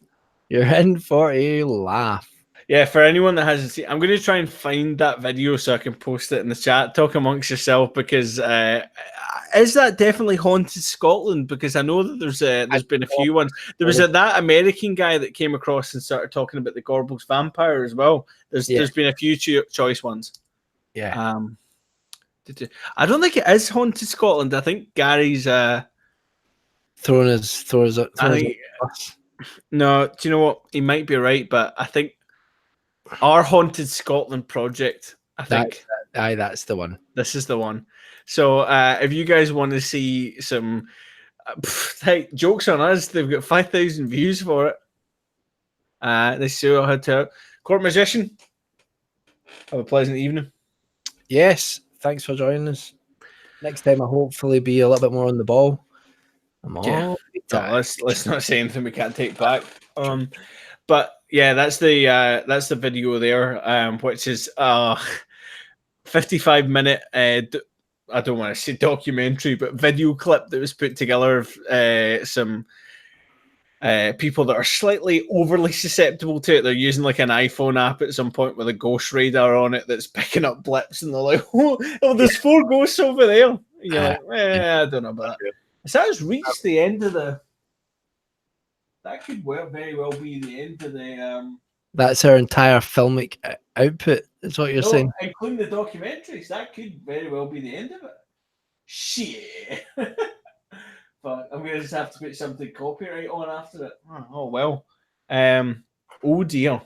You're in for a laugh. Yeah, for anyone that hasn't seen, I'm going to try and find that video so I can post it in the chat. Talk amongst yourself, because is that definitely Haunted Scotland? Because I know that there's been a few ones. There was that American guy that came across and started talking about the Gorbals vampire as well. There's been a few choice ones. Yeah. I don't think it is Haunted Scotland. I think Gary's throwing his no, do you know what? He might be right, but I think our Haunted Scotland project, I think that's the one. This is the one. So if you guys want to see some hey, jokes on us, they've got 5,000 views for it. They show how to Court Magician. Have a pleasant evening. Yes, thanks for joining us. Next time I'll hopefully be a little bit more on the ball. No, let's not say anything we can't take back. But yeah, that's the video there, which is 55-minute. I don't want to say documentary, but video clip that was put together of some people that are slightly overly susceptible to it. They're using like an iPhone app at some point with a ghost radar on it that's picking up blips, and they're like, "Oh, there's 4 ghosts over there." And you're like, I don't know about that. So that's reached the end of the. That could very well be the end of the. That's our entire filmic output. Is what you're saying, including the documentaries. That could very well be the end of it. Shit. But I'm gonna just have to put something copyright on after it. Oh well. Oh dear.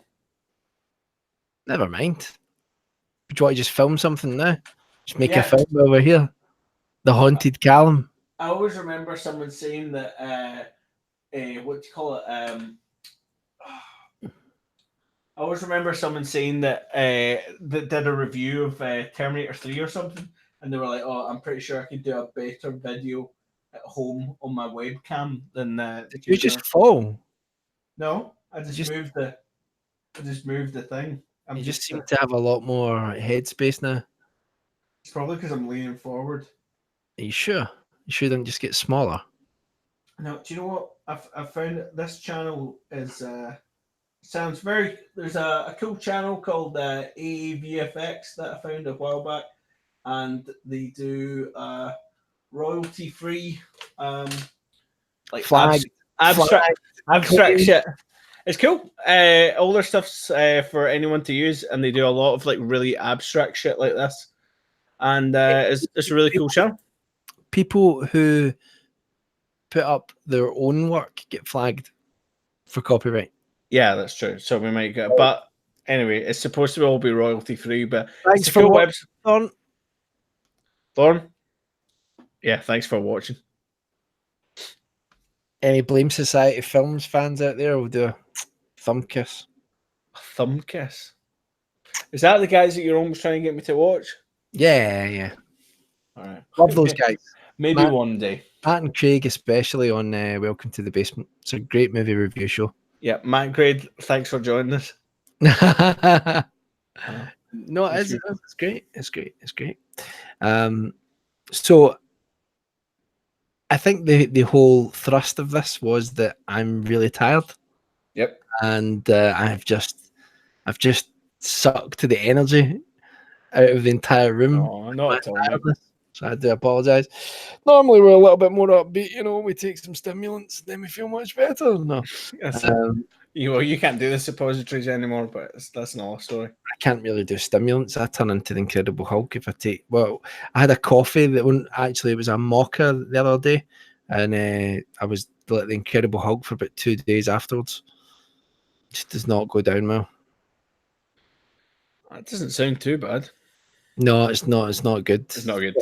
Never mind. Do you want to just film something now? Just make a film over here. The Haunted Callum. I always remember someone saying that what do you call it? I always remember someone saying that that did a review of Terminator 3 or something, and they were like, "Oh, I'm pretty sure I could do a better video at home on my webcam than." Did you just fall? No, I just moved the. I just moved the thing. You just seem to have a lot more headspace now. It's probably because I'm leaning forward. Are you sure? You sure don't just get smaller? No, do you know what? I've found this channel is sounds very. There's a cool channel called AAVFX that I found a while back, and they do royalty free like abstract shit. It's cool. All their stuff's for anyone to use, and they do a lot of like really abstract shit like this, and it's a really cool channel. People who put up their own work get flagged for copyright. Yeah, that's true. So we might get, but anyway, it's supposed to all be royalty free. But thanks for watching, Thorn. Yeah, thanks for watching. Any Blame Society Films fans out there will do a thumb kiss. A thumb kiss. Is that the guys that you're almost trying to get me to watch? Yeah. All right. Love those guys. Maybe one day. Matt and Craig, especially on Welcome to the Basement. It's a great movie review show. Yeah, Matt and Craig, thanks for joining us. No, it's great. It's great. So I think the whole thrust of this was that I'm really tired. Yep. And I've just sucked the energy out of the entire room. Oh, not at all. So I do apologize. Normally we're a little bit more upbeat, we take some stimulants, then we feel much better. No. You can't do the suppositories anymore, but that's another story. I can't really do stimulants. I turn into the Incredible Hulk if I take. Well, I had a coffee that it was a mocha the other day, and I was like the Incredible Hulk for about 2 days afterwards. It just does not go down well. That doesn't sound too bad. No, it's not. It's not good. It's not good.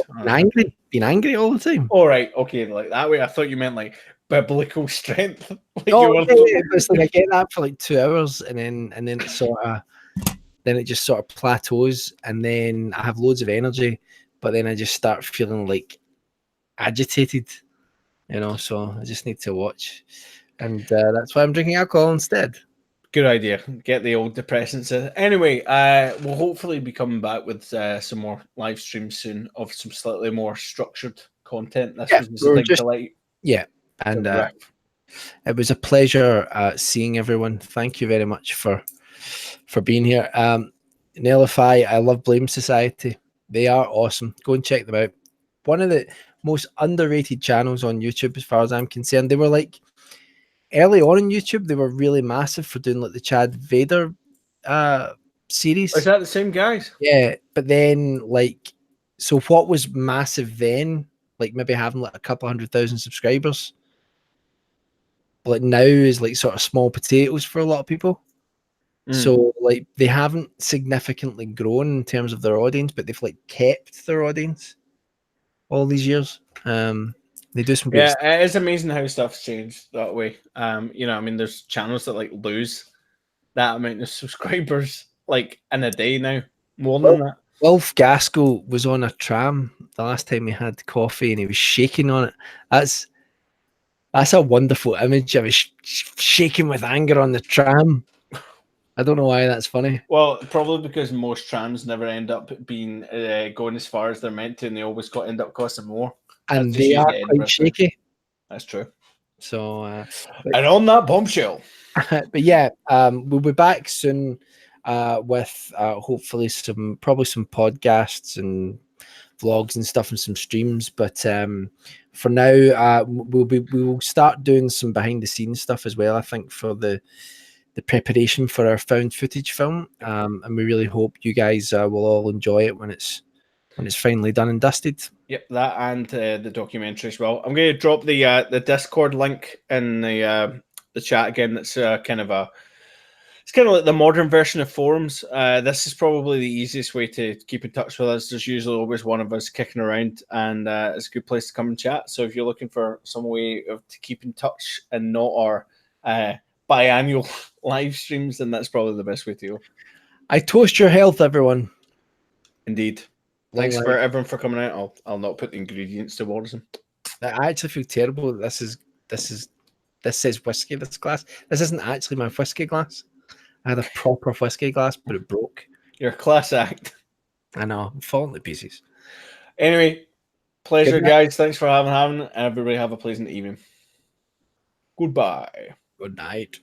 Being angry all the time. All right, okay, like that way. I thought you meant like biblical strength. Like No, you were. it's like I get that for like 2 hours, and then it just sort of plateaus, and then I have loads of energy, but then I just start feeling like agitated, So I just need to watch, and that's why I'm drinking alcohol instead. Good idea. Get the old depressants in. Anyway, we'll hopefully be coming back with some more live streams soon of some slightly more structured content. This was a big delight. Yeah, and it was a pleasure seeing everyone. Thank you very much for being here. Nelify, I love Blame Society. They are awesome. Go and check them out. One of the most underrated channels on YouTube, as far as I'm concerned. They were like early on in YouTube, they were really massive for doing like the Chad Vader series. Is that the same guys? Yeah, but then so what was massive then, like maybe having like a couple 100,000 subscribers, like now is like sort of small potatoes for a lot of people. So like they haven't significantly grown in terms of their audience, but they've like kept their audience all these years. They do some good stuff. It is amazing how stuff's changed that way. I mean, there's channels that like lose that amount of subscribers like in a day now, more than that. Wolf Gaskell was on a tram the last time we had coffee, and he was shaking on it. That's a wonderful image. I was shaking with anger on the tram. I don't know why that's funny. Well, probably because most trams never end up being going as far as they're meant to, and they always end up costing more. And they are quite shaky. That's true. So, and on that bombshell. But yeah, we'll be back soon with hopefully probably some podcasts and vlogs and stuff and some streams. But for now, we will start doing some behind the scenes stuff as well. I think for the preparation for our found footage film, and we really hope you guys will all enjoy it when it's finally done and dusted. Yep, that and the documentary as well. I'm going to drop the Discord link in the chat again. That's it's kind of like the modern version of forums. This is probably the easiest way to keep in touch with us. There's usually always one of us kicking around, and it's a good place to come and chat. So if you're looking for some way to keep in touch and not our biannual live streams, then that's probably the best way to go. I toast your health, everyone. Indeed. Thanks for everyone for coming out. I'll not put the ingredients towards them. I actually feel terrible. This says whiskey. This glass. This isn't actually my whiskey glass. I had a proper whiskey glass, but it broke. You're a class act. I know. I'm falling to pieces. Anyway, pleasure, guys. Thanks for having, and everybody have a pleasant evening. Goodbye. Good night.